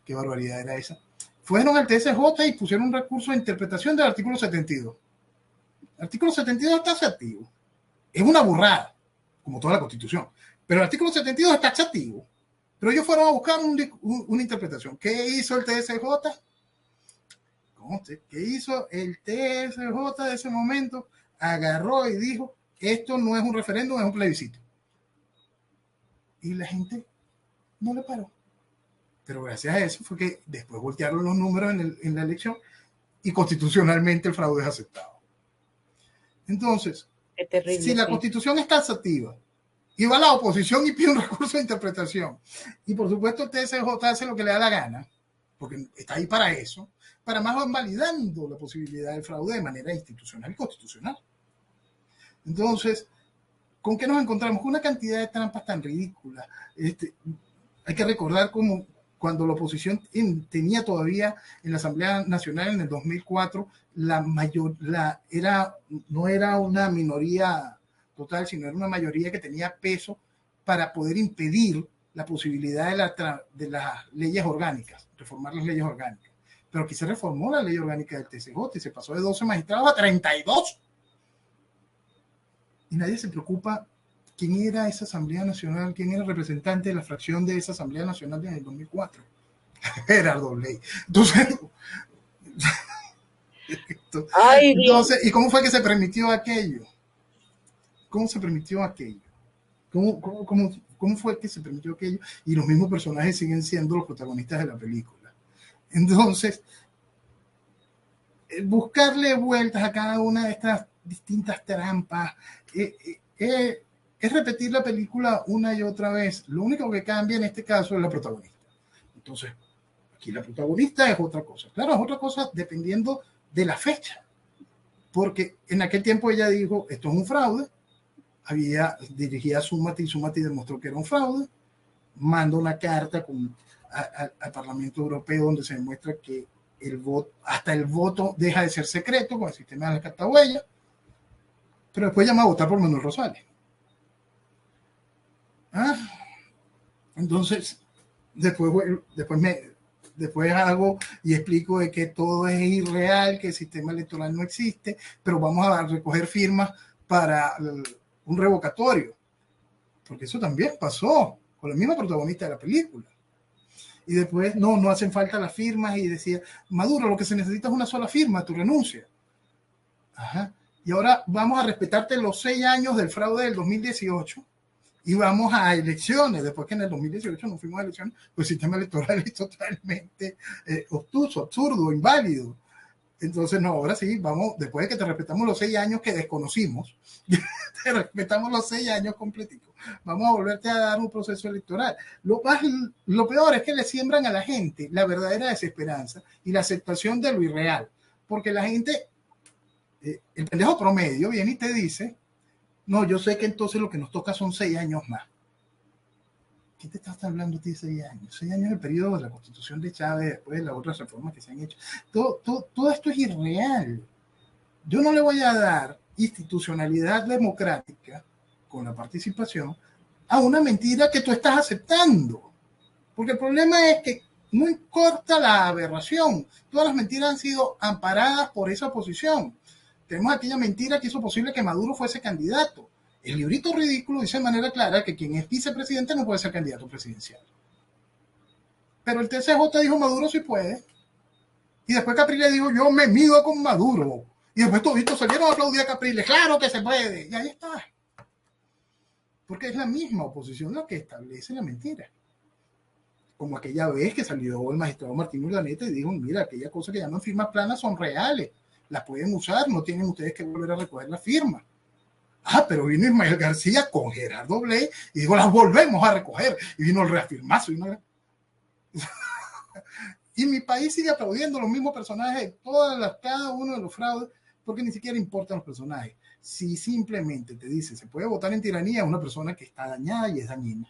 qué barbaridad era esa, fueron al TSJ y pusieron un recurso de interpretación del artículo 72. El artículo 72 está taxativo. Es una burrada, como toda la Constitución, pero el artículo 72 está taxativo. Pero ellos fueron a buscar una interpretación. ¿Qué hizo el TSJ? ¿Qué hizo el TSJ de ese momento? Agarró y dijo, esto no es un referéndum, es un plebiscito. Y la gente no le paró. Pero gracias a eso fue que después voltearon los números en la elección y constitucionalmente el fraude es aceptado. Entonces, terrible, si la Constitución es taxativa, y va a la oposición y pide un recurso de interpretación. Y por supuesto el TSJ hace lo que le da la gana, porque está ahí para eso, para más van validando la posibilidad del fraude de manera institucional y constitucional. Entonces, ¿con qué nos encontramos? Con una cantidad de trampas tan ridículas. Hay que recordar cómo cuando la oposición tenía todavía en la Asamblea Nacional en el 2004, no era una minoría total, sino era una mayoría que tenía peso para poder impedir la posibilidad de las leyes orgánicas, reformar las leyes orgánicas. Pero aquí se reformó la ley orgánica del TCJ y se pasó de 12 magistrados a 32. Y nadie se preocupa quién era esa Asamblea Nacional, quién era el representante de la fracción de esa Asamblea Nacional en el 2004. Gerardo Bley. Entonces, ¿y cómo fue que se permitió aquello? ¿Cómo se permitió aquello? ¿Cómo fue que se permitió aquello? Y los mismos personajes siguen siendo los protagonistas de la película. Entonces, buscarle vueltas a cada una de estas distintas trampas es repetir la película una y otra vez. Lo único que cambia en este caso es la protagonista. Entonces, aquí la protagonista es otra cosa. Claro, es otra cosa dependiendo de la fecha. Porque en aquel tiempo ella dijo, esto es un fraude. Dirigía a Sumati y Sumati demostró que era un fraude. Manda una carta al Parlamento Europeo donde se demuestra que hasta el voto deja de ser secreto con el sistema de la carta huella. Pero después llama a votar por Manuel Rosales. Entonces, después hago y explico de que todo es irreal, que el sistema electoral no existe, pero vamos a recoger firmas para un revocatorio, porque eso también pasó con la misma protagonista de la película. Y después no hacen falta las firmas y decía, Maduro, lo que se necesita es una sola firma, tu renuncia. Ajá. Y ahora vamos a respetarte los 6 años del fraude del 2018 y vamos a elecciones, después que en el 2018 no fuimos a elecciones, pues el sistema electoral es totalmente obtuso, absurdo, inválido. Entonces, no, ahora sí, vamos, después de que te respetamos los 6 años que desconocimos, te respetamos los 6 años completitos, vamos a volverte a dar un proceso electoral. Lo peor es que le siembran a la gente la verdadera desesperanza y la aceptación de lo irreal, porque la gente, el pendejo promedio viene y te dice, no, yo sé que entonces lo que nos toca son 6 años más. ¿Qué te estás hablando de 6 años? 6 años es el periodo de la Constitución de Chávez, después de las otras reformas que se han hecho. Todo esto es irreal. Yo no le voy a dar institucionalidad democrática con la participación a una mentira que tú estás aceptando. Porque el problema es que no importa la aberración, todas las mentiras han sido amparadas por esa oposición. Tenemos aquella mentira que hizo posible que Maduro fuese candidato. El librito ridículo dice de manera clara que quien es vicepresidente no puede ser candidato presidencial. Pero el TCJ dijo Maduro sí puede. Y después Capriles dijo yo me mido con Maduro. Y después toditos salieron a aplaudir a Capriles. Claro que se puede. Y ahí está. Porque es la misma oposición la que establece la mentira. Como aquella vez que salió el magistrado Martín Urdaneta y dijo, mira, aquellas cosas que llaman firmas planas son reales. Las pueden usar, no tienen ustedes que volver a recoger la firma. Pero vino Ismael García con Gerardo Bley y dijo, las volvemos a recoger. Y vino el reafirmazo. Y mi país sigue aplaudiendo los mismos personajes, cada uno de los fraudes, porque ni siquiera importan los personajes. Si simplemente te dice, se puede votar en tiranía, es una persona que está dañada y es dañina.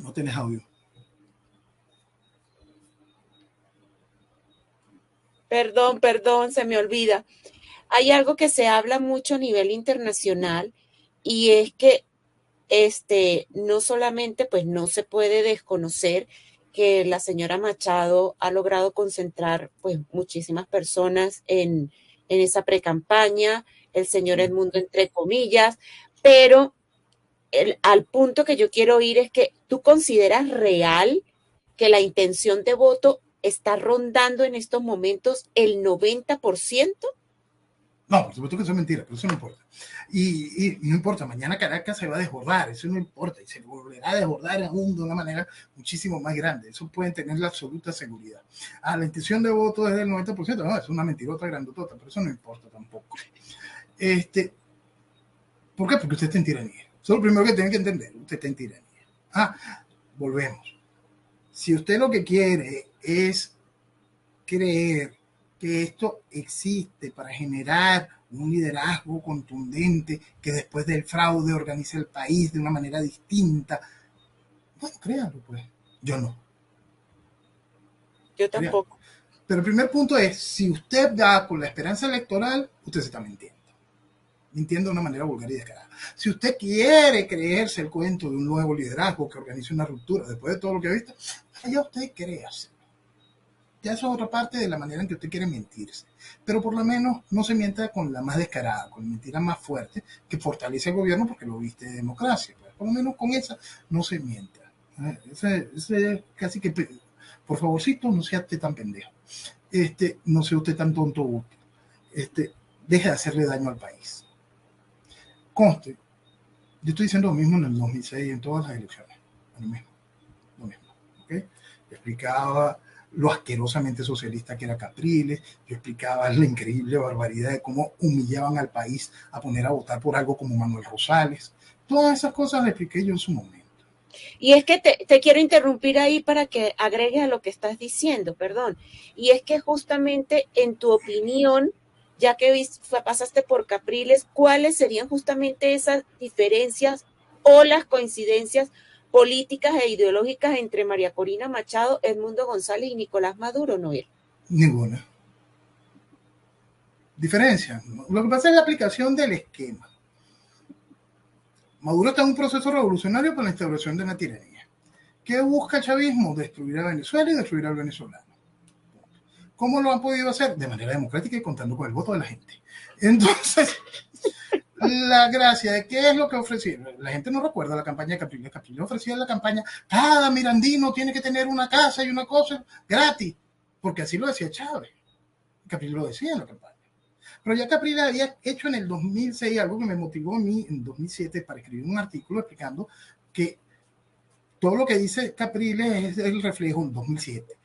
No tienes audio. Perdón, se me olvida. Hay algo que se habla mucho a nivel internacional y es que no solamente pues no se puede desconocer que la señora Machado ha logrado concentrar pues muchísimas personas en esa precampaña, el señor Edmundo entre comillas, pero al punto que yo quiero ir es que tú consideras real que la intención de voto está rondando en estos momentos el 90%. No, por supuesto que eso es mentira, pero eso no importa. Y no importa, mañana Caracas se va a desbordar, eso no importa, y se volverá a desbordar aún de una manera muchísimo más grande. Eso pueden tener la absoluta seguridad. La intención de voto es del 90%, no, es una mentirota grandotota, pero eso no importa tampoco. ¿Por qué? Porque usted está en tiranía. Eso es lo primero que tienen que entender, usted está en tiranía. Volvemos. Si usted lo que quiere es creer que esto existe para generar un liderazgo contundente que después del fraude organice el país de una manera distinta, bueno, créanlo pues, yo no. Yo tampoco. Pero el primer punto es, si usted va con la esperanza electoral, usted se está mintiendo. Mintiendo de una manera vulgar y descarada. Si usted quiere creerse el cuento de un nuevo liderazgo que organice una ruptura después de todo lo que ha visto, allá usted créase. Ya eso es otra parte de la manera en que usted quiere mentirse. Pero por lo menos no se mienta con la más descarada, con la mentira más fuerte que fortalece el gobierno porque lo viste de democracia. Pues por lo menos con esa no se mienta. Ese casi que, por favorcito, no sea usted tan pendejo. No sea usted tan tonto. Deje de hacerle daño al país. Conste, yo estoy diciendo lo mismo en el 2006 en todas las elecciones. Lo mismo. ¿Okay? Yo explicaba lo asquerosamente socialista que era Capriles, yo explicaba la increíble barbaridad de cómo humillaban al país a poner a votar por algo como Manuel Rosales. Todas esas cosas las expliqué yo en su momento. Y es que te quiero interrumpir ahí para que agregues a lo que estás diciendo, perdón. Y es que justamente en tu opinión, ya que pasaste por Capriles, ¿cuáles serían justamente esas diferencias o las coincidencias políticas e ideológicas entre María Corina Machado, Edmundo González y Nicolás Maduro, Noel? Ninguna diferencia. Lo que pasa es la aplicación del esquema. Maduro está en un proceso revolucionario para la instauración de una tiranía. ¿Qué busca el chavismo? Destruir a Venezuela y destruir al venezolano. ¿Cómo lo han podido hacer? De manera democrática y contando con el voto de la gente. Entonces, la gracia de qué es lo que ofrecía. La gente no recuerda la campaña de Capriles. Capriles ofrecía la campaña, cada mirandino tiene que tener una casa y una cosa gratis, porque así lo decía Chávez. Capriles lo decía en la campaña. Pero ya Capriles había hecho en el 2006 algo que me motivó a mí en 2007 para escribir un artículo explicando que todo lo que dice Capriles es el reflejo en 2007.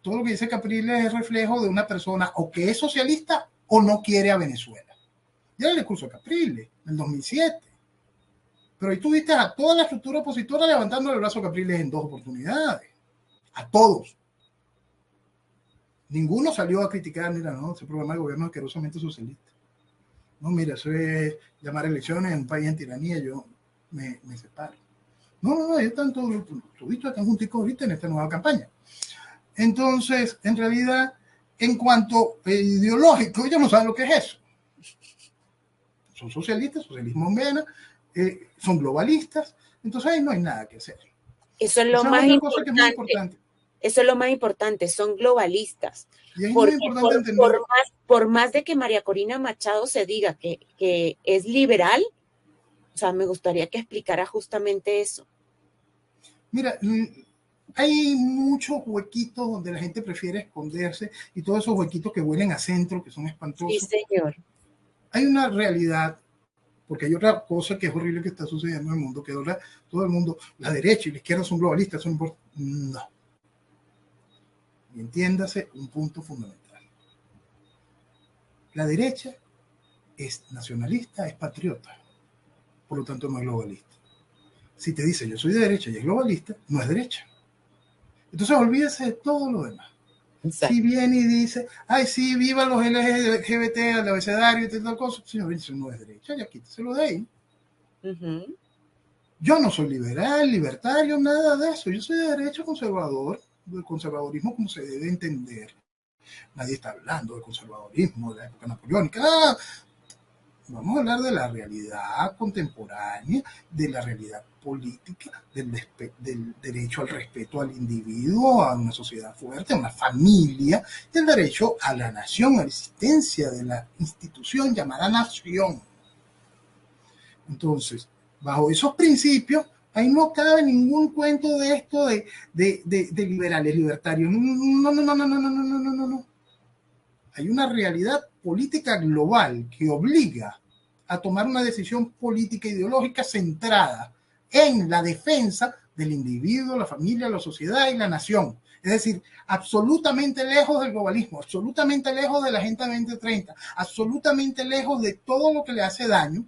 Todo lo que dice Capriles es reflejo de una persona o que es socialista o no quiere a Venezuela. Ya era el discurso de Capriles en el 2007. Pero ahí tuviste a toda la estructura opositora levantando el brazo a Capriles en 2 oportunidades. A todos. Ninguno salió a criticar, mira, no, ese programa de gobierno es asquerosamente socialista. No, mira, eso es llamar elecciones en un país en tiranía, yo me separo. No, ellos están todos están junticos ahorita en esta nueva campaña. Entonces, en realidad, en cuanto ideológico, ellos no saben lo que es eso. Son socialistas, socialismo en vena, son globalistas, entonces ahí no hay nada que hacer. Eso es lo más importante. Eso es lo más importante, son globalistas. Y es muy importante entender. Por más de que María Corina Machado se diga que es liberal, o sea, me gustaría que explicara justamente eso. Mira, hay muchos huequitos donde la gente prefiere esconderse y todos esos huequitos que huelen a centro, que son espantosos. Sí, señor. Hay una realidad, porque hay otra cosa que es horrible que está sucediendo en el mundo, que ahora todo el mundo, la derecha y la izquierda son globalistas, son importantes. No. Y entiéndase un punto fundamental. La derecha es nacionalista, es patriota, por lo tanto no es globalista. Si te dice yo soy de derecha y es globalista, no es derecha. Entonces olvídese de todo lo demás. Exacto. Si viene y dice, ay, sí, viva los LGBT, el abecedario y tal cosa, señor, eso no es derecha, ya quíteselo de ahí. Yo no soy liberal, libertario, nada de eso. Yo soy de derecha conservador, del conservadorismo como se debe entender. Nadie está hablando de conservadorismo de la época napoleónica. Vamos a hablar de la realidad contemporánea, de la realidad política, del derecho al respeto al individuo, a una sociedad fuerte, a una familia, del derecho a la nación, a la existencia de la institución llamada nación. Entonces, bajo esos principios, ahí no cabe ningún cuento de esto de liberales, libertarios. No. Hay una realidad política global que obliga a tomar una decisión política ideológica centrada en la defensa del individuo, la familia, la sociedad y la nación. Es decir, absolutamente lejos del globalismo, absolutamente lejos de la Agenda 2030, absolutamente lejos de todo lo que le hace daño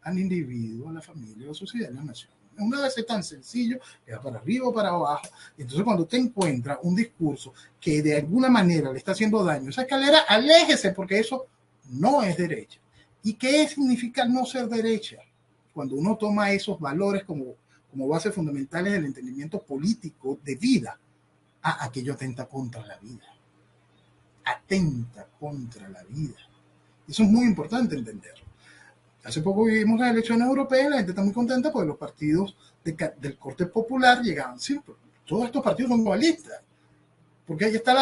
al individuo, a la familia, a la sociedad y a la nación. Una vez es tan sencillo, que va para arriba o para abajo. Entonces, cuando usted encuentra un discurso que de alguna manera le está haciendo daño a esa escalera, aléjese, porque eso no es derecha. ¿Y qué significa no ser derecha? Cuando uno toma esos valores como bases fundamentales del entendimiento político de vida, aquello atenta contra la vida. atenta contra la vida. Eso es muy importante entenderlo. Hace poco vivimos las elecciones europeas y la gente está muy contenta porque los partidos del corte popular llegaban. Sí, todos estos partidos son globalistas. Porque ahí está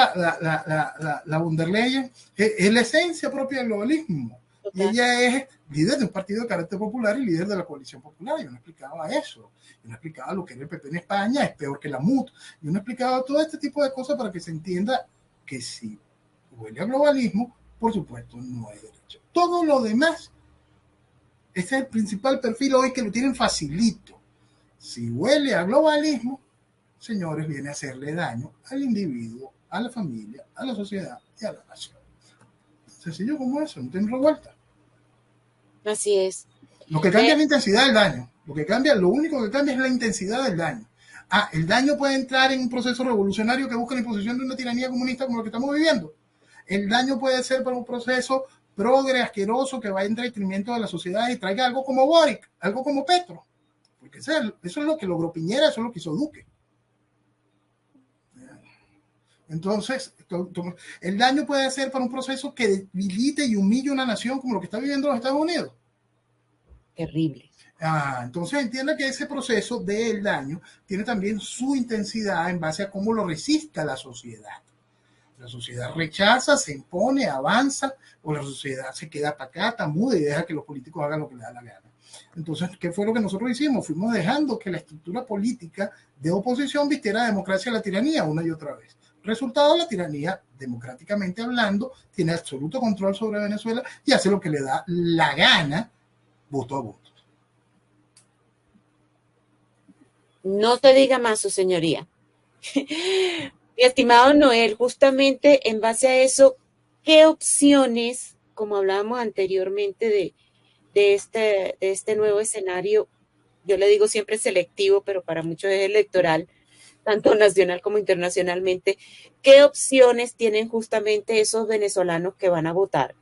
la von der Leyen, es la esencia propia del globalismo. Y ella es líder de un partido de carácter popular y líder de la coalición popular. Yo no explicaba eso. Yo no explicaba lo que era el PP en España, es peor que la MUT. Yo no explicaba todo este tipo de cosas para que se entienda que si huele a globalismo, por supuesto, no hay derecho. Todo lo demás, ese es el principal perfil hoy que lo tienen facilito. Si huele a globalismo, señores, viene a hacerle daño al individuo, a la familia, a la sociedad y a la nación. Sencillo como eso, no tiene revuelta. Así es. Lo que cambia es la intensidad del daño. Lo único que cambia es la intensidad del daño. El daño puede entrar en un proceso revolucionario que busca la imposición de una tiranía comunista como lo que estamos viviendo. El daño puede ser por un proceso progre, asqueroso, que va en detrimento de la sociedad y traiga algo como Boric, algo como Petro. Porque eso es lo que logró Piñera, eso es lo que hizo Duque. Entonces, el daño puede ser para un proceso que debilite y humille una nación como lo que está viviendo los Estados Unidos. Terrible. Entonces entienda que ese proceso del daño tiene también su intensidad en base a cómo lo resista la sociedad. La sociedad rechaza, se impone, avanza, o la sociedad se queda pacata, muda y deja que los políticos hagan lo que les da la gana. Entonces, ¿qué fue lo que nosotros hicimos? Fuimos dejando que la estructura política de oposición vistiera la democracia a la tiranía una y otra vez. Resultado, la tiranía, democráticamente hablando, tiene absoluto control sobre Venezuela y hace lo que le da la gana, voto a voto. No te diga más, su señoría. Mi estimado Noel, justamente en base a eso, ¿qué opciones, como hablábamos anteriormente de este nuevo escenario, yo le digo siempre selectivo, pero para muchos es electoral, tanto nacional como internacionalmente, qué opciones tienen justamente esos venezolanos que van a votar?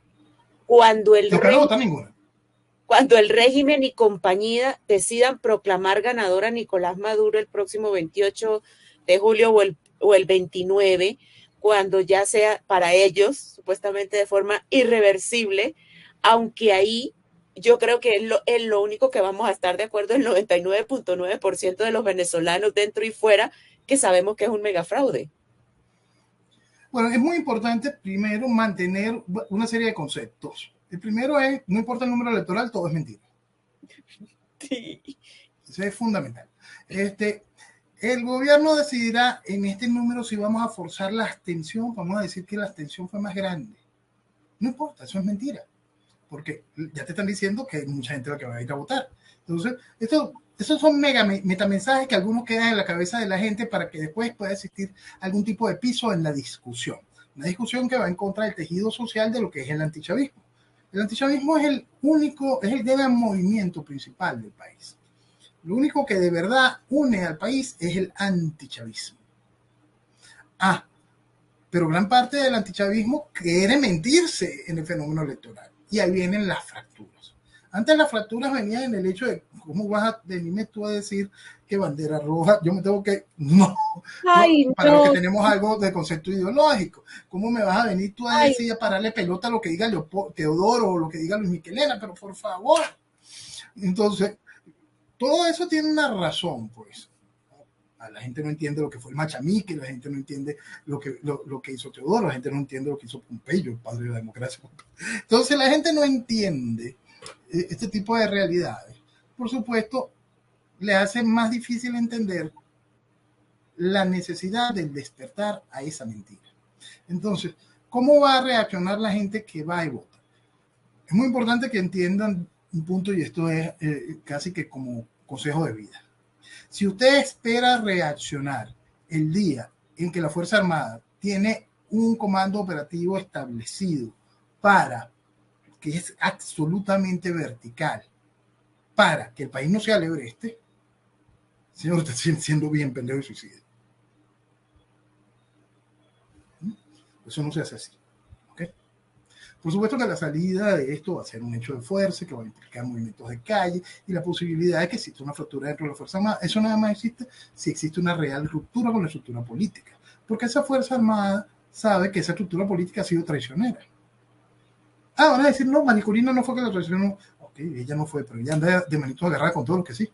Cuando el No quiero votar ninguna. Cuando el régimen y compañía decidan proclamar ganador a Nicolás Maduro el próximo 28 de julio o el 29, cuando ya sea para ellos, supuestamente de forma irreversible, aunque ahí yo creo que es lo único que vamos a estar de acuerdo el 99.9% de los venezolanos dentro y fuera, que sabemos que es un megafraude. Bueno, es muy importante primero mantener una serie de conceptos. El primero es, no importa el número electoral, todo es mentira. Sí. Eso es fundamental. El gobierno decidirá en este número si vamos a forzar la abstención, vamos a decir que la abstención fue más grande. No importa, eso es mentira, porque ya te están diciendo que hay mucha gente la que va a ir a votar. Entonces, esos son metamensajes que algunos quedan en la cabeza de la gente para que después pueda existir algún tipo de piso en la discusión. Una discusión que va en contra del tejido social de lo que es el antichavismo. El antichavismo es el gran movimiento principal del país. Lo único que de verdad une al país es el antichavismo. Pero gran parte del antichavismo quiere mentirse en el fenómeno electoral. Y ahí vienen las fracturas. Antes las fracturas venían en el hecho de cómo vas a venirme tú a decir que bandera roja, yo me tengo que, para los que tenemos algo de concepto ideológico, ¿cómo me vas a venir tú a decir, a pararle pelota a lo que diga Teodoro o lo que diga Luis Michelena? Pero por favor. Entonces, todo eso tiene una razón, pues. La gente no entiende lo que fue el Machamique, la gente no entiende lo que hizo Teodoro, la gente no entiende lo que hizo Pompeyo, el padre de la democracia. Entonces la gente no entiende este tipo de realidades. Por supuesto, le hace más difícil entender la necesidad del despertar a esa mentira. Entonces, ¿cómo va a reaccionar la gente que va y vota? Es muy importante que entiendan un punto, y esto es casi que como consejo de vida. Si usted espera reaccionar el día en que la Fuerza Armada tiene un comando operativo establecido para que es absolutamente vertical, para que el país no sea Lebreste, señor, usted está siendo bien pendejo y suicida. Eso no se hace así. ¿Okay? Por supuesto que la salida de esto va a ser un hecho de fuerza, que va a implicar movimientos de calle y la posibilidad de que exista una fractura dentro de la Fuerza Armada. Eso nada más existe si existe una real ruptura con la estructura política. Porque esa Fuerza Armada sabe que esa estructura política ha sido traicionera. Ah, van a decir, no, María Corina no fue que la traicionó. Ok, ella no fue, pero ella anda de manito agarrada con todo lo que sí.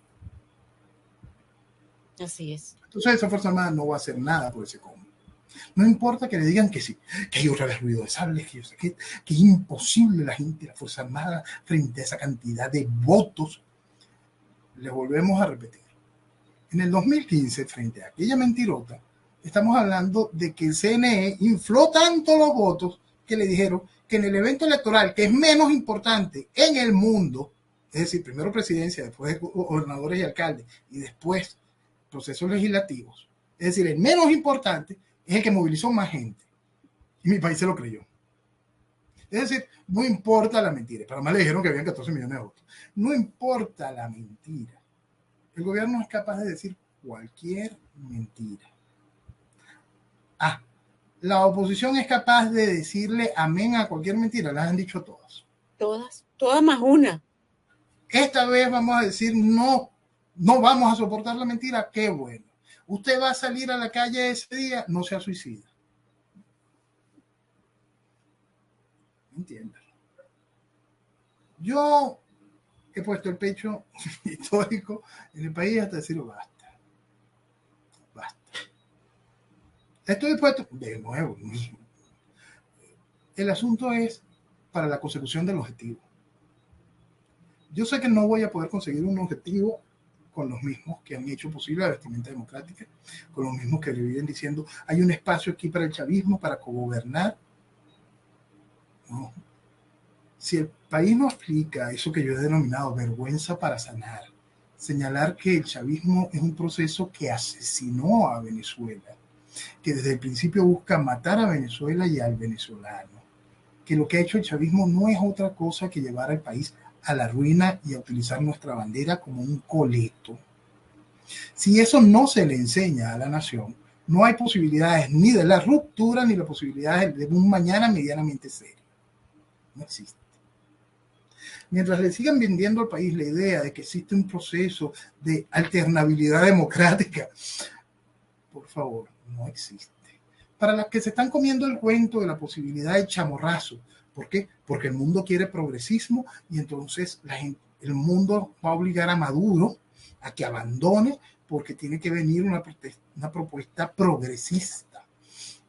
Así es. Entonces esa Fuerza Armada no va a hacer nada por ese combo. No importa que le digan que sí, que hay otra vez ruido de sables, que es imposible la gente, la Fuerza Armada, frente a esa cantidad de votos. Les volvemos a repetir. En el 2015, frente a aquella mentirota, estamos hablando de que el CNE infló tanto los votos que le dijeron que en el evento electoral, que es menos importante en el mundo, es decir, primero presidencia, después gobernadores y alcaldes, y después procesos legislativos, es decir, el menos importante es el que movilizó más gente. Y mi país se lo creyó. Es decir, no importa la mentira. Para más le dijeron que habían 14 millones de votos. No importa la mentira. El gobierno es capaz de decir cualquier mentira. Ah, la oposición es capaz de decirle amén a cualquier mentira. Las han dicho todas. Todas más una. Esta vez vamos a decir no, no vamos a soportar la mentira. Qué bueno. Usted va a salir a la calle ese día, no sea suicida. Entiéndalo. Yo he puesto el pecho histórico en el país hasta decirlo basta. Basta. Estoy dispuesto, de nuevo, el asunto es para la consecución del objetivo. Yo sé que no voy a poder conseguir un objetivo con los mismos que han hecho posible la vestimenta democrática, con los mismos que le viven diciendo hay un espacio aquí para el chavismo, para cogobernar. No. Si el país no aplica eso que yo he denominado vergüenza para sanar, señalar que el chavismo es un proceso que asesinó a Venezuela, que desde el principio busca matar a Venezuela y al venezolano, que lo que ha hecho el chavismo no es otra cosa que llevar al país a la ruina y a utilizar nuestra bandera como un coleto. Si eso no se le enseña a la nación, no hay posibilidades ni de la ruptura ni la posibilidad de un mañana medianamente serio. No existe. Mientras le sigan vendiendo al país la idea de que existe un proceso de alternabilidad democrática, por favor, no existe. Para las que se están comiendo el cuento de la posibilidad de chamorrazo, ¿por qué? Porque el mundo quiere progresismo y entonces el mundo va a obligar a Maduro a que abandone porque tiene que venir una propuesta progresista.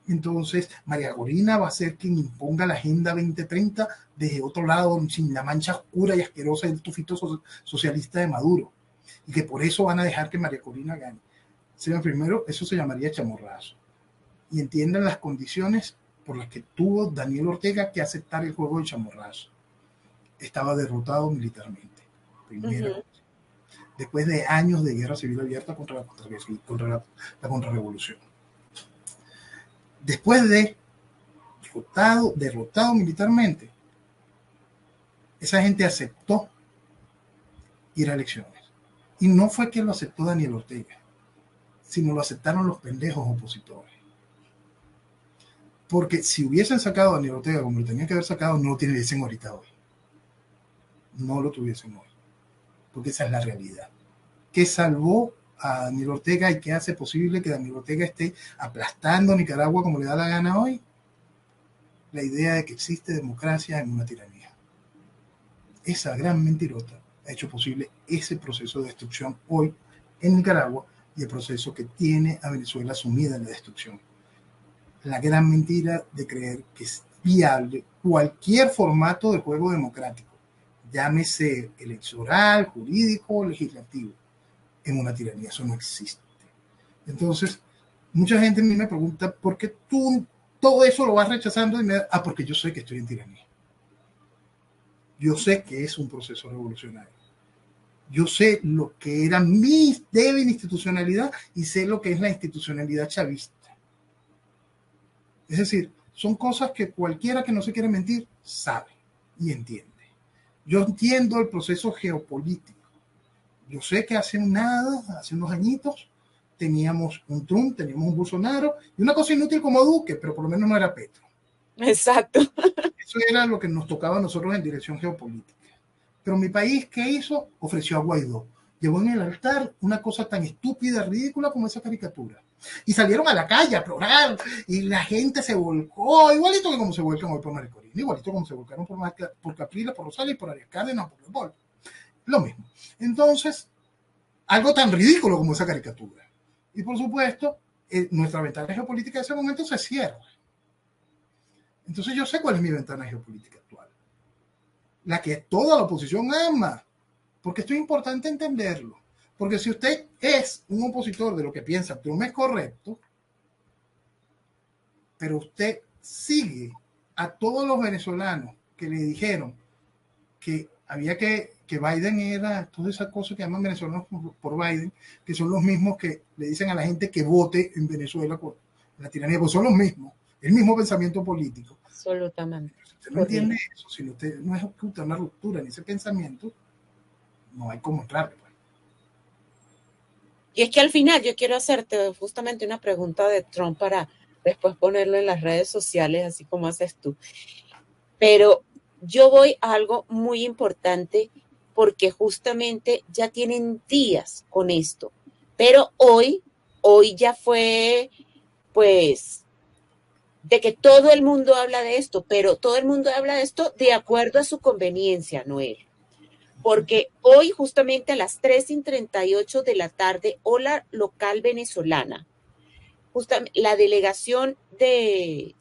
Entonces, María Corina va a ser quien imponga la Agenda 2030 desde otro lado, sin la mancha oscura y asquerosa del tufito socialista de Maduro. Y que por eso van a dejar que María Corina gane. Primero, eso se llamaría chamorrazo. Y entiendan las condiciones por las que tuvo Daniel Ortega que aceptar el juego de chamorrazo. Estaba derrotado militarmente. Primero. Después de años de guerra civil abierta contra la contrarrevolución. Después de derrotado militarmente, esa gente aceptó ir a elecciones. Y no fue que lo aceptó Daniel Ortega, sino lo aceptaron los pendejos opositores. Porque si hubiesen sacado a Daniel Ortega como lo tenían que haber sacado, no lo tuviesen ahorita hoy. No lo tuviesen hoy. Porque esa es la realidad. ¿Qué salvó a Daniel Ortega y qué hace posible que Daniel Ortega esté aplastando a Nicaragua como le da la gana hoy? La idea de que existe democracia en una tiranía. Esa gran mentirota ha hecho posible ese proceso de destrucción hoy en Nicaragua y el proceso que tiene a Venezuela sumida en la destrucción. La gran mentira de creer que es viable cualquier formato de juego democrático, llámese electoral, jurídico o legislativo, en una tiranía. Eso no existe. Entonces, mucha gente a mí me pregunta, ¿por qué tú todo eso lo vas rechazando? Y porque yo sé que estoy en tiranía. Yo sé que es un proceso revolucionario. Yo sé lo que era mi débil institucionalidad y sé lo que es la institucionalidad chavista. Es decir, son cosas que cualquiera que no se quiere mentir sabe y entiende. Yo entiendo el proceso geopolítico. Yo sé que hace unos añitos, teníamos un Trump, teníamos un Bolsonaro y una cosa inútil como Duque, pero por lo menos no era Petro. Exacto. Eso era lo que nos tocaba a nosotros en dirección geopolítica. Pero mi país, ¿qué hizo? Ofreció a Guaidó. Llevó en el altar una cosa tan estúpida, ridícula como esa caricatura. Y salieron a la calle a plorar y la gente se volcó, igualito que como se vuelcan hoy por María Corina, igualito como se volcaron por Capriles, por Rosales, por Arias Cárdenas, por Leopoldo. Lo mismo. Entonces, algo tan ridículo como esa caricatura. Y por supuesto, nuestra ventana geopolítica en ese momento se cierra. Entonces yo sé cuál es mi ventana geopolítica actual. La que toda la oposición ama. Porque esto es importante entenderlo. Porque si usted es un opositor de lo que piensa Trump es correcto, pero usted sigue a todos los venezolanos que le dijeron que había que Biden era todas esas cosas que llaman venezolanos por Biden, que son los mismos que le dicen a la gente que vote en Venezuela por la tiranía, pues son los mismos, el mismo pensamiento político. Absolutamente. Si usted no entiende eso, si usted no ejecuta una ruptura en ese pensamiento, no hay cómo entrarle. Pues. Y es que al final yo quiero hacerte justamente una pregunta de Trump para después ponerlo en las redes sociales, así como haces tú. Pero yo voy a algo muy importante porque justamente ya tienen días con esto. Pero hoy ya fue, pues, de que todo el mundo habla de esto, pero todo el mundo habla de esto de acuerdo a su conveniencia, Noel. Porque hoy justamente a las 3:38 de la tarde, hora local venezolana, justamente la delegación del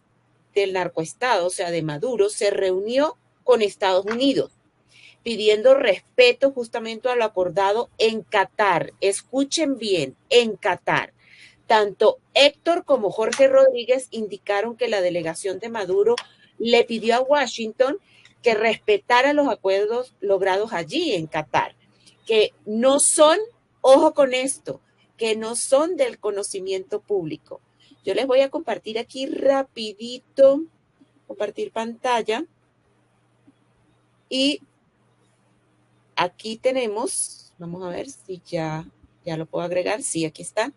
narcoestado, o sea, de Maduro, se reunió con Estados Unidos, pidiendo respeto justamente a lo acordado en Qatar. Escuchen bien, en Qatar. Tanto Héctor como Jorge Rodríguez indicaron que la delegación de Maduro le pidió a Washington que respetara los acuerdos logrados allí en Qatar, que no son, ojo con esto, que no son del conocimiento público. Yo les voy a compartir aquí rapidito, compartir pantalla, y aquí tenemos, vamos a ver si ya lo puedo agregar, sí, aquí está.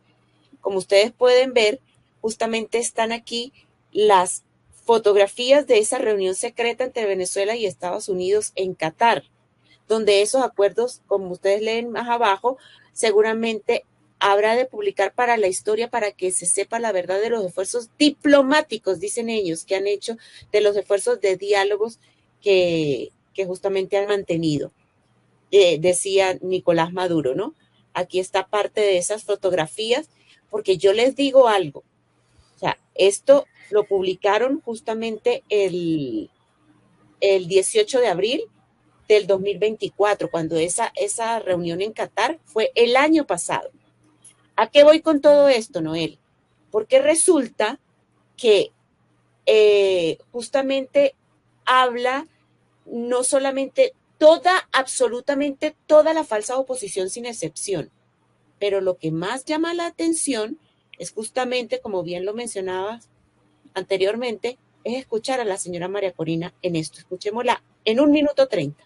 Como ustedes pueden ver, justamente están aquí las fotografías de esa reunión secreta entre Venezuela y Estados Unidos en Qatar, donde esos acuerdos, como ustedes leen más abajo, seguramente habrá de publicar para la historia para que se sepa la verdad de los esfuerzos diplomáticos, dicen ellos, que han hecho, de los esfuerzos de diálogos que justamente han mantenido, decía Nicolás Maduro, ¿no? Aquí está parte de esas fotografías, porque yo les digo algo, o sea, esto lo publicaron justamente el 18 de abril del 2024, cuando esa reunión en Qatar fue el año pasado. ¿A qué voy con todo esto, Noel? Porque resulta que justamente habla no solamente absolutamente toda la falsa oposición sin excepción, pero lo que más llama la atención es justamente, como bien lo mencionabas anteriormente, es escuchar a la señora María Corina en esto. Escuchémosla en 1 minuto 30.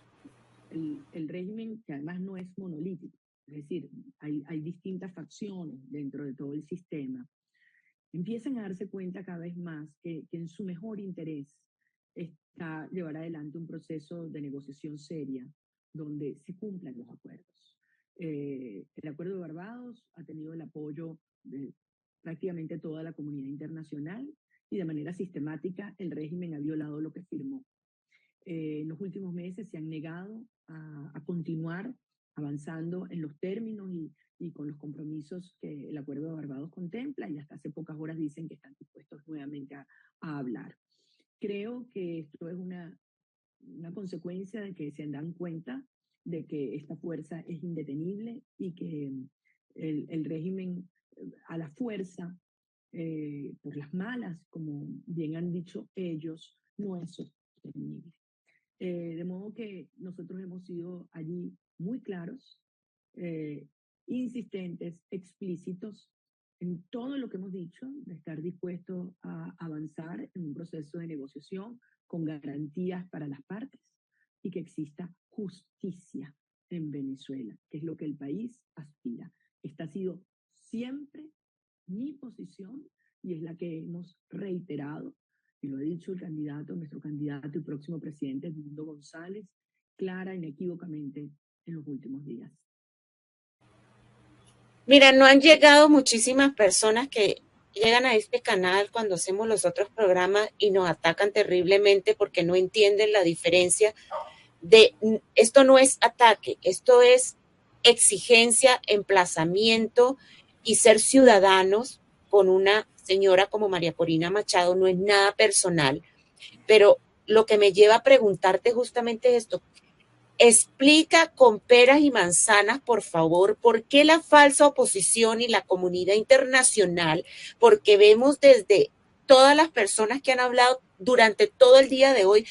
El régimen, que además no es monolítico, es decir, hay distintas facciones dentro de todo el sistema, empiezan a darse cuenta cada vez más que en su mejor interés está llevar adelante un proceso de negociación seria donde se cumplan los acuerdos. El acuerdo de Barbados ha tenido el apoyo de prácticamente toda la comunidad internacional y de manera sistemática el régimen ha violado lo que firmó. En los últimos meses se han negado a continuar avanzando en los términos y con los compromisos que el Acuerdo de Barbados contempla y hasta hace pocas horas dicen que están dispuestos nuevamente a hablar. Creo que esto es una consecuencia de que se dan cuenta de que esta fuerza es indetenible y que el régimen a la fuerza, por las malas, como bien han dicho ellos, no es sostenible. De modo que nosotros hemos sido allí muy claros, insistentes, explícitos en todo lo que hemos dicho, de estar dispuestos a avanzar en un proceso de negociación con garantías para las partes y que exista justicia en Venezuela, que es lo que el país aspira. Esta ha sido siempre mi posición y es la que hemos reiterado y lo ha dicho el candidato, nuestro candidato y próximo presidente, Edmundo González, clara e inequívocamente en los últimos días. Mira, no han llegado muchísimas personas que llegan a este canal cuando hacemos los otros programas y nos atacan terriblemente porque no entienden la diferencia de esto no es ataque, esto es exigencia, emplazamiento y ser ciudadanos con una señora como María Corina Machado no es nada personal, pero lo que me lleva a preguntarte justamente esto, explica con peras y manzanas, por favor, por qué la falsa oposición y la comunidad internacional, porque vemos desde todas las personas que han hablado durante todo el día de hoy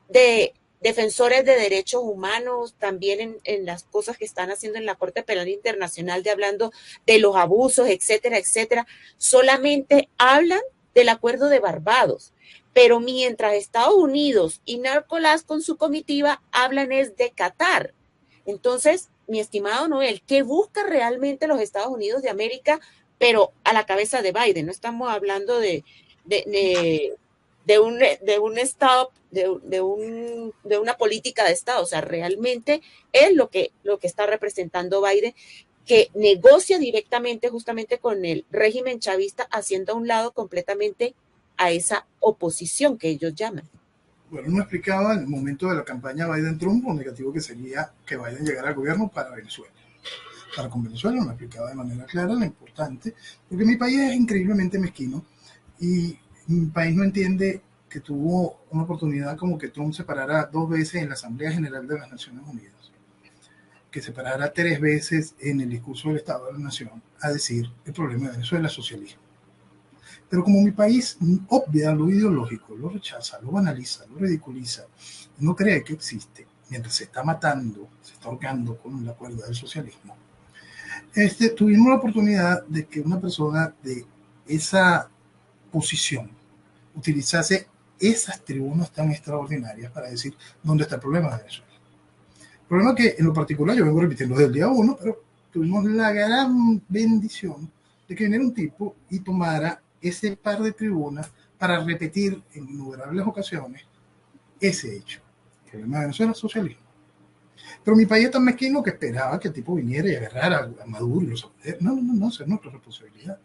de defensores de derechos humanos, también en las cosas que están haciendo en la Corte Penal Internacional, de hablando de los abusos, etcétera, etcétera, solamente hablan del acuerdo de Barbados. Pero mientras Estados Unidos y Nicolás con su comitiva hablan es de Qatar. Entonces, mi estimado Noel, ¿qué busca realmente los Estados Unidos de América, pero a la cabeza de Biden? No estamos hablando de, de, de un Estado, de una política de Estado. O sea, realmente es lo que está representando Biden, que negocia directamente justamente con el régimen chavista, haciendo a un lado completamente a esa oposición que ellos llaman. Bueno, no explicaba en el momento de la campaña Biden-Trump lo negativo que sería que Biden llegara al gobierno para Venezuela. Para con Venezuela no explicaba de manera clara lo importante, porque mi país es increíblemente mezquino y mi país no entiende que tuvo una oportunidad como que Trump se parara 2 veces en la Asamblea General de las Naciones Unidas, que se parara 3 veces en el discurso del Estado de la Nación a decir el problema de Venezuela es socialismo. Pero como mi país obvia lo ideológico, lo rechaza, lo banaliza, lo ridiculiza, no cree que existe, mientras se está matando, se está ahorcando con la cuerda del socialismo, tuvimos la oportunidad de que una persona de esa posición utilizase esas tribunas tan extraordinarias para decir dónde está el problema de Venezuela. El problema que en lo particular yo vengo repitiendo desde el día 1, pero tuvimos la gran bendición de que viniera un tipo y tomara ese par de tribunas para repetir en innumerables ocasiones ese hecho. El problema de Venezuela es socialismo. Pero mi país es tan mezquino que esperaba que el tipo viniera y agarrara a Maduro y los poder. No, no, no, esa es nuestra responsabilidad.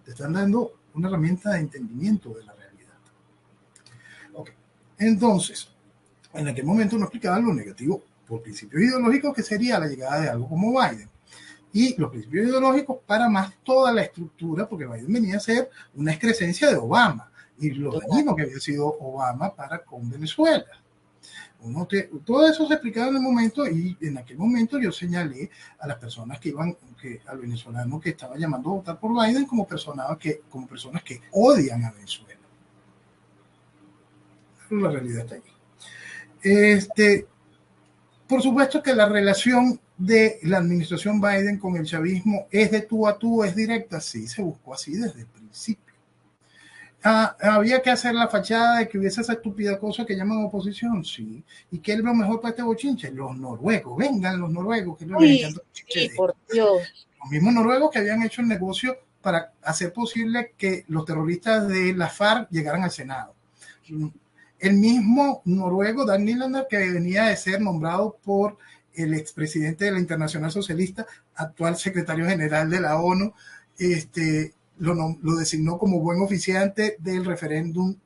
Te están dando una herramienta de entendimiento de la realidad. Okay. Entonces, en aquel momento no explicaban lo negativo por principios ideológicos que sería la llegada de algo como Biden. Y los principios ideológicos para más toda la estructura, porque Biden venía a ser una excrescencia de Obama y lo dañino que había sido Obama para con Venezuela. Todo eso se explicaba en el momento y en aquel momento yo señalé a las personas al venezolano que estaba llamando a votar por Biden como personas que odian a Venezuela. Pero la realidad está ahí. Por supuesto que la relación de la administración Biden con el chavismo es de tú a tú, es directa, sí, se buscó así desde el principio. Había que hacer la fachada de que hubiese esa estúpida cosa que llaman oposición, sí. ¿Y qué es lo mejor para este bochinche? Los noruegos, vengan los noruegos, que les encanta sí, por Dios. Los mismos noruegos que habían hecho el negocio para hacer posible que los terroristas de la FARC llegaran al Senado. El mismo noruego, Dan Nylander, que venía de ser nombrado por el expresidente de la Internacional Socialista, actual secretario general de la ONU, lo designó como buen oficiante del referéndum,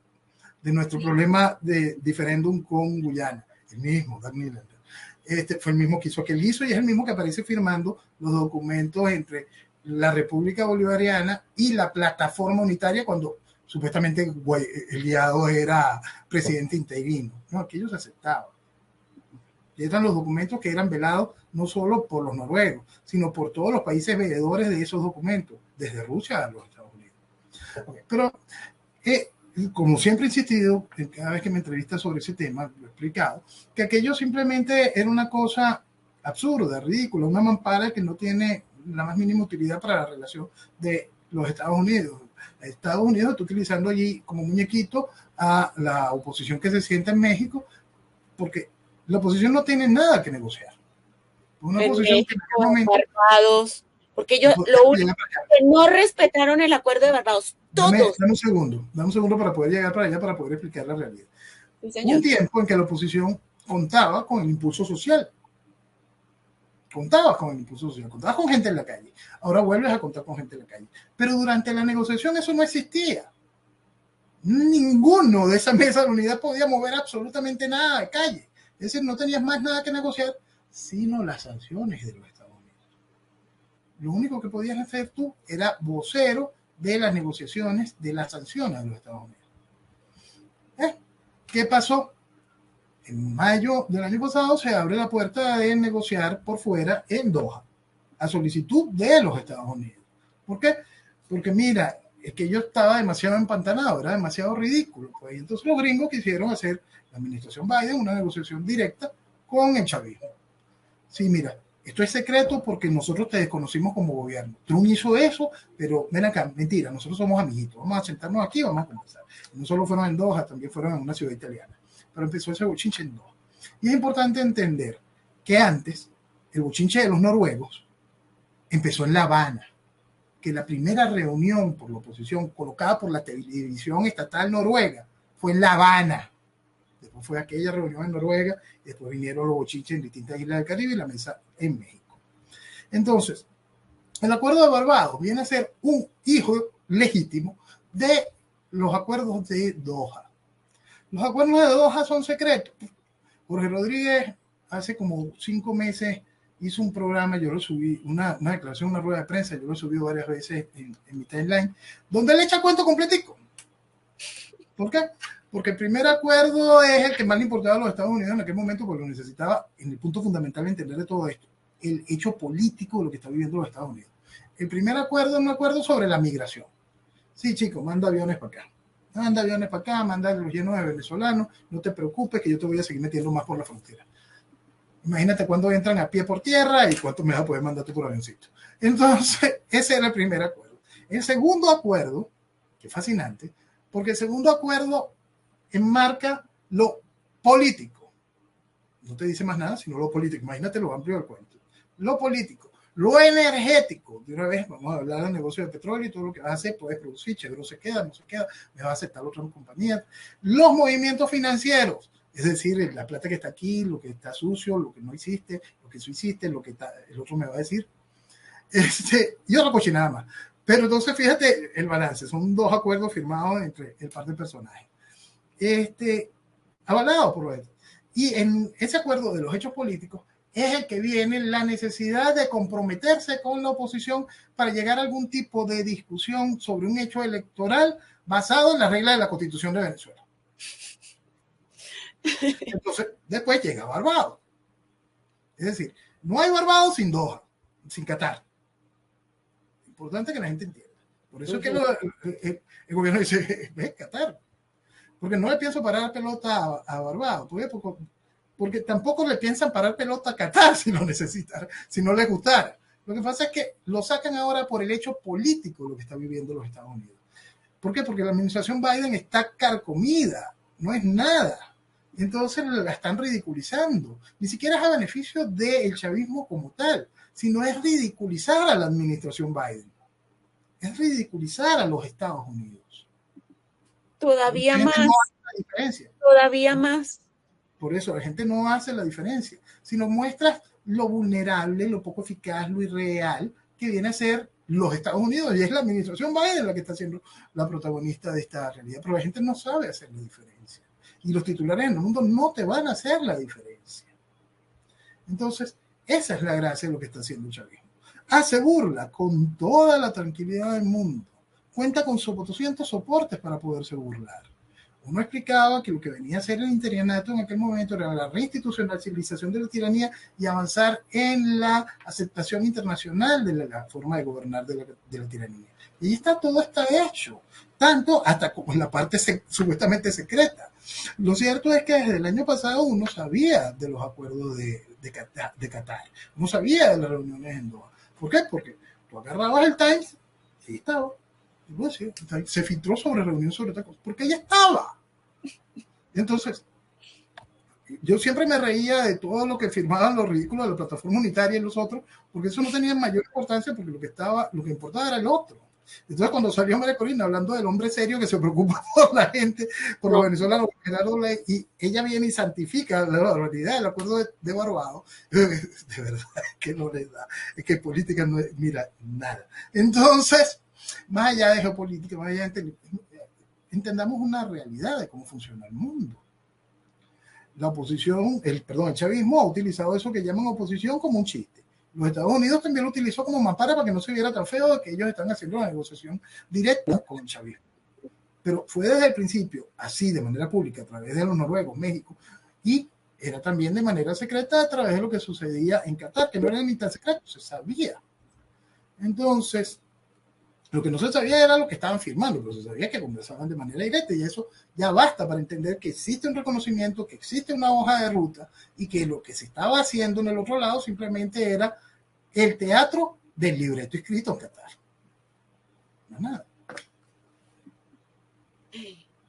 de nuestro problema de diferéndum con Guyana. El mismo, Dan Nylander. Fue el mismo que hizo aquel guiso y es el mismo que aparece firmando los documentos entre la República Bolivariana y la Plataforma Unitaria cuando supuestamente el guiado era presidente interino. No, aquellos aceptaban. Y eran los documentos que eran velados no solo por los noruegos, sino por todos los países veedores de esos documentos, desde Rusia a los Estados Unidos. Okay. Pero, como siempre he insistido, cada vez que me entrevistas sobre ese tema, lo he explicado, que aquello simplemente era una cosa absurda, ridícula, una mampara que no tiene la más mínima utilidad para la relación de los Estados Unidos. Estados Unidos está utilizando allí como muñequito a la oposición que se sienta en México, porque la oposición no tiene nada que negociar. Una oposición México, que en momento, Barbados, porque ellos lo único que no respetaron el acuerdo de Barbados. Todos. Dame un segundo para poder llegar para allá, para poder explicar la realidad. Sí, un tiempo en que la oposición contaba con el impulso social, contabas con el impulso social, contabas con gente en la calle. Ahora vuelves a contar con gente en la calle. Pero durante la negociación eso no existía. Ninguno de esa mesa de unidad podía mover absolutamente nada de calle. Es decir, no tenías más nada que negociar, sino las sanciones de los Estados Unidos. Lo único que podías hacer tú era vocero de las negociaciones de las sanciones de los Estados Unidos. ¿Qué pasó? En mayo del año pasado se abre la puerta de negociar por fuera en Doha, a solicitud de los Estados Unidos. ¿Por qué? Porque mira, es que yo estaba demasiado empantanado, era demasiado ridículo. Pues, y entonces los gringos quisieron hacer, la administración Biden, una negociación directa con el chavismo. Sí, mira, esto es secreto porque nosotros te desconocimos como gobierno. Trump hizo eso, pero ven acá, mentira, nosotros somos amiguitos. Vamos a sentarnos aquí y vamos a conversar. Y no solo fueron en Doha, también fueron en una ciudad italiana. Pero empezó ese bochinche en Doha. Y es importante entender que antes, el bochinche de los noruegos empezó en La Habana, que la primera reunión por la oposición colocada por la televisión estatal noruega fue en La Habana. Después fue aquella reunión en Noruega, y después vinieron los bochinches en distintas islas del Caribe y la mesa en México. Entonces, el acuerdo de Barbados viene a ser un hijo legítimo de los acuerdos de Doha. Los acuerdos de Doha son secretos. Jorge Rodríguez hace como 5 meses hizo un programa, yo lo subí, una declaración, una rueda de prensa, yo lo he subido varias veces en mi timeline, donde le echa cuento completico. ¿Por qué? Porque el primer acuerdo es el que más le importaba a los Estados Unidos en aquel momento, porque lo necesitaba en el punto fundamental de entender de todo esto, el hecho político de lo que está viviendo los Estados Unidos. El primer acuerdo es un acuerdo sobre la migración. Sí, chicos, manda aviones para acá. Manda aviones para acá, manda los llenos de venezolanos, no te preocupes que yo te voy a seguir metiendo más por la frontera. Imagínate cuando entran a pie por tierra y cuánto me vas a poder mandar tú por avioncito. Entonces, ese era el primer acuerdo. El segundo acuerdo, que es fascinante, porque el segundo acuerdo enmarca lo político. No te dice más nada, sino lo político. Imagínate lo amplio del cuento. Lo político. Lo energético. De una vez vamos a hablar del negocio de petróleo y todo lo que vas a hacer, puedes producir, Chevron se queda, no se queda, me va a aceptar otras compañías. Los movimientos financieros. Es decir, la plata que está aquí, lo que está sucio, lo que no hiciste, lo que tú hiciste, lo que está, el otro me va a decir. Y otra cochinada más. Pero entonces, fíjate el balance. Son 2 acuerdos firmados entre el par de personajes. Avalados por los hechos. Y en ese acuerdo de los hechos políticos es el que viene la necesidad de comprometerse con la oposición para llegar a algún tipo de discusión sobre un hecho electoral basado en las reglas de la Constitución de Venezuela. Entonces, después llega Barbados. Es decir, no hay Barbados sin Doha, sin Qatar. Importante que la gente entienda. Por eso es que el gobierno dice, ve, Qatar. Porque no le pienso parar pelota a Barbados. Porque tampoco le piensan parar pelota a Qatar si lo necesitan, si no les gustara. Lo que pasa es que lo sacan ahora por el hecho político de lo que está viviendo los Estados Unidos. ¿Por qué? Porque la administración Biden está carcomida, no es nada. Entonces la están ridiculizando. Ni siquiera es a beneficio del chavismo como tal, sino es ridiculizar a la administración Biden. Es ridiculizar a los Estados Unidos. Todavía más. No hace la diferencia. Todavía más. Por eso la gente no hace la diferencia, sino muestra lo vulnerable, lo poco eficaz, lo irreal que viene a ser los Estados Unidos. Y es la administración Biden la que está siendo la protagonista de esta realidad. Pero la gente no sabe hacer la diferencia. Y los titulares en el mundo no te van a hacer la diferencia. Entonces, esa es la gracia de lo que está haciendo el chavismo. Hace burla con toda la tranquilidad del mundo. Cuenta con 200 soportes para poderse burlar. Uno explicaba que lo que venía a hacer el interinato en aquel momento era la reinstitucionalización de la tiranía y avanzar en la aceptación internacional de la forma de gobernar de la tiranía. Y todo está hecho, tanto hasta como en la parte supuestamente secreta. Lo cierto es que desde el año pasado uno sabía de los acuerdos de Qatar, uno sabía de las reuniones en Doha. ¿Por qué? Porque tú agarrabas el Times y ahí estaba. Se filtró sobre reunión sobre otra cosa, porque ella estaba. Entonces, yo siempre me reía de todo lo que firmaban los ridículos de la plataforma unitaria y los otros, porque eso no tenía mayor importancia, porque lo que importaba era el otro. Entonces, cuando salió María Corina hablando del hombre serio que se preocupa por la gente, por los venezolanos, y ella viene y santifica la barbaridad del acuerdo de Barbados, de verdad que no les da, es que política no es, mira, nada. Entonces, más allá de geopolítica, más allá de entendamos una realidad de cómo funciona el mundo. La oposición, el chavismo ha utilizado eso que llaman oposición como un chiste. Los Estados Unidos también lo utilizó como mampara para que no se viera tan feo de que ellos están haciendo una negociación directa con el chavismo. Pero fue desde el principio, así de manera pública, a través de los noruegos, México, y era también de manera secreta a través de lo que sucedía en Qatar, que no era ni tan secreto, se sabía. Entonces, lo que no se sabía era lo que estaban firmando, pero se sabía que conversaban de manera directa, y eso ya basta para entender que existe un reconocimiento, que existe una hoja de ruta, y que lo que se estaba haciendo en el otro lado simplemente era el teatro del libreto escrito en Qatar. No nada.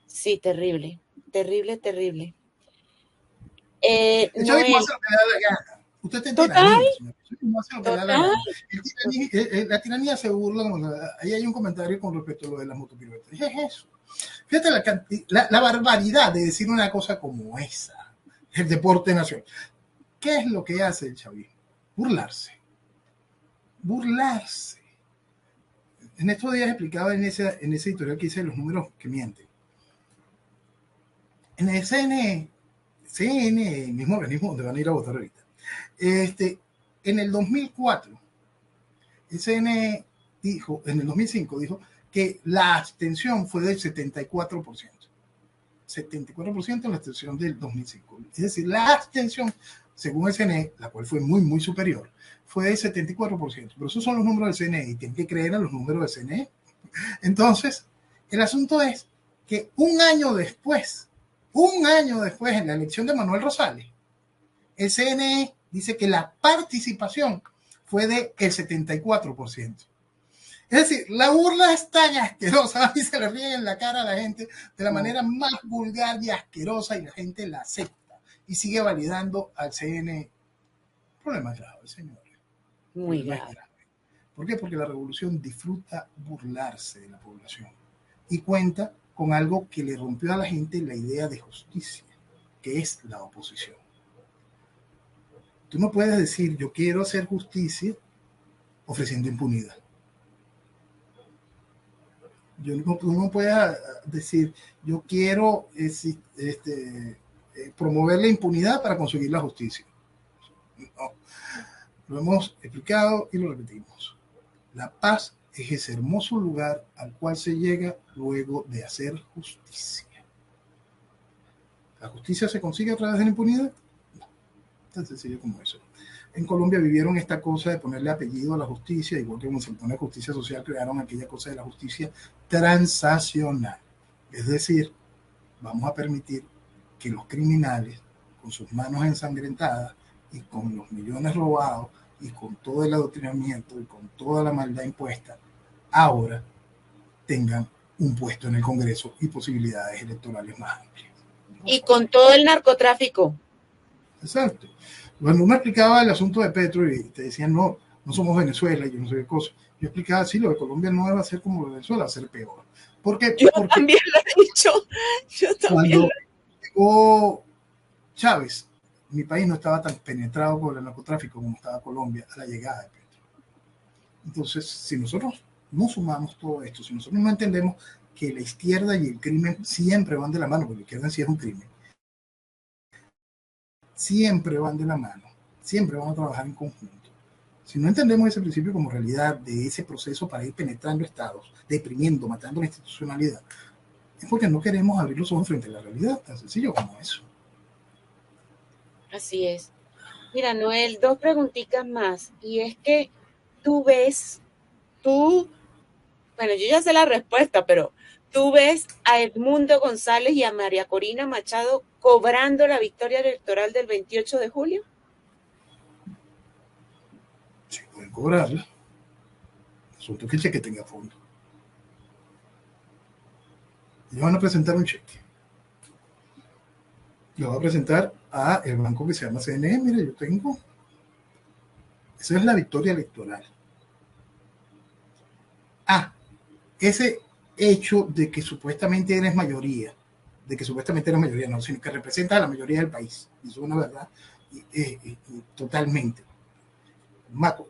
Sí, terrible, terrible, terrible. El chavismo hace lo que le da la gana. Usted está en tiranía, señor. El chavismo hace lo que le da la gana. La tiranía se burla. Ahí hay un comentario con respecto a lo de las motopiruetas. ¿Qué es eso? Fíjate la barbaridad de decir una cosa como esa. El deporte nacional. ¿Qué es lo que hace el chavismo? Burlarse. Burlarse. En estos días explicaba en ese editorial que hice los números que mienten. En el CNE, mismo organismo donde van a ir a votar ahorita, en el 2004, el CNE dijo, en el 2005 dijo que la abstención fue del 74%. 74% en la abstención del 2005. Es decir, la abstención, según el CNE, la cual fue muy, muy superior, fue del 74%. Pero esos son los números del CNE y tienen que creer en los números del CNE. Entonces, el asunto es que un año después, en la elección de Manuel Rosales, el CNE dice que la participación fue del 74%. Es decir, la burla es tan asquerosa y se le ríe en la cara a la gente de la manera más vulgar y asquerosa, y la gente la acepta y sigue validando al CNE. Problema grave, señores. Muy grave. ¿Por qué? Porque la revolución disfruta burlarse de la población y cuenta con algo que le rompió a la gente la idea de justicia, que es la oposición. Tú no puedes decir yo quiero hacer justicia ofreciendo impunidad. Tú no puedes decir yo quiero promover la impunidad para conseguir la justicia. No. Lo hemos explicado y lo repetimos. La paz es ese hermoso lugar al cual se llega luego de hacer justicia. ¿La justicia se consigue a través de la impunidad? No, tan sencillo como eso. En Colombia vivieron esta cosa de ponerle apellido a la justicia, igual que como se pone justicia social, crearon aquella cosa de la justicia transaccional. Es decir, vamos a permitir que los criminales, con sus manos ensangrentadas y con los millones robados y con todo el adoctrinamiento y con toda la maldad impuesta, ahora tengan un puesto en el Congreso y posibilidades electorales más amplias. Y con todo el narcotráfico. Exacto. Cuando uno explicaba el asunto de Petro y te decían, no somos Venezuela y yo no sé qué cosa, yo explicaba, sí, lo de Colombia no va a ser como Venezuela, va a ser peor. Porque también lo he dicho. Yo también. Cuando llegó Chávez, mi país no estaba tan penetrado por el narcotráfico como estaba Colombia a la llegada de Petro. Entonces, si nosotros no sumamos todo esto, si nosotros no entendemos que la izquierda y el crimen siempre van de la mano, porque la izquierda en sí es un crimen, siempre van de la mano, siempre van a trabajar en conjunto. Si no entendemos ese principio como realidad de ese proceso para ir penetrando estados, deprimiendo, matando la institucionalidad, es porque no queremos abrir los ojos frente a la realidad, tan sencillo como eso. Así es. Mira, Noel, 2 preguntitas más. Y es que bueno, yo ya sé la respuesta, pero ¿tú ves a Edmundo González y a María Corina Machado cobrando la victoria electoral del 28 de julio? Sí, pueden cobrarla. Asunto que el cheque tenga fondo. Ellos van a presentar un cheque. Lo va a presentar a el banco que se llama CNE. Mire, yo tengo. Esa es la victoria electoral. ese hecho de que supuestamente eres mayoría, no, sino que representa a la mayoría del país. Eso es una verdad totalmente.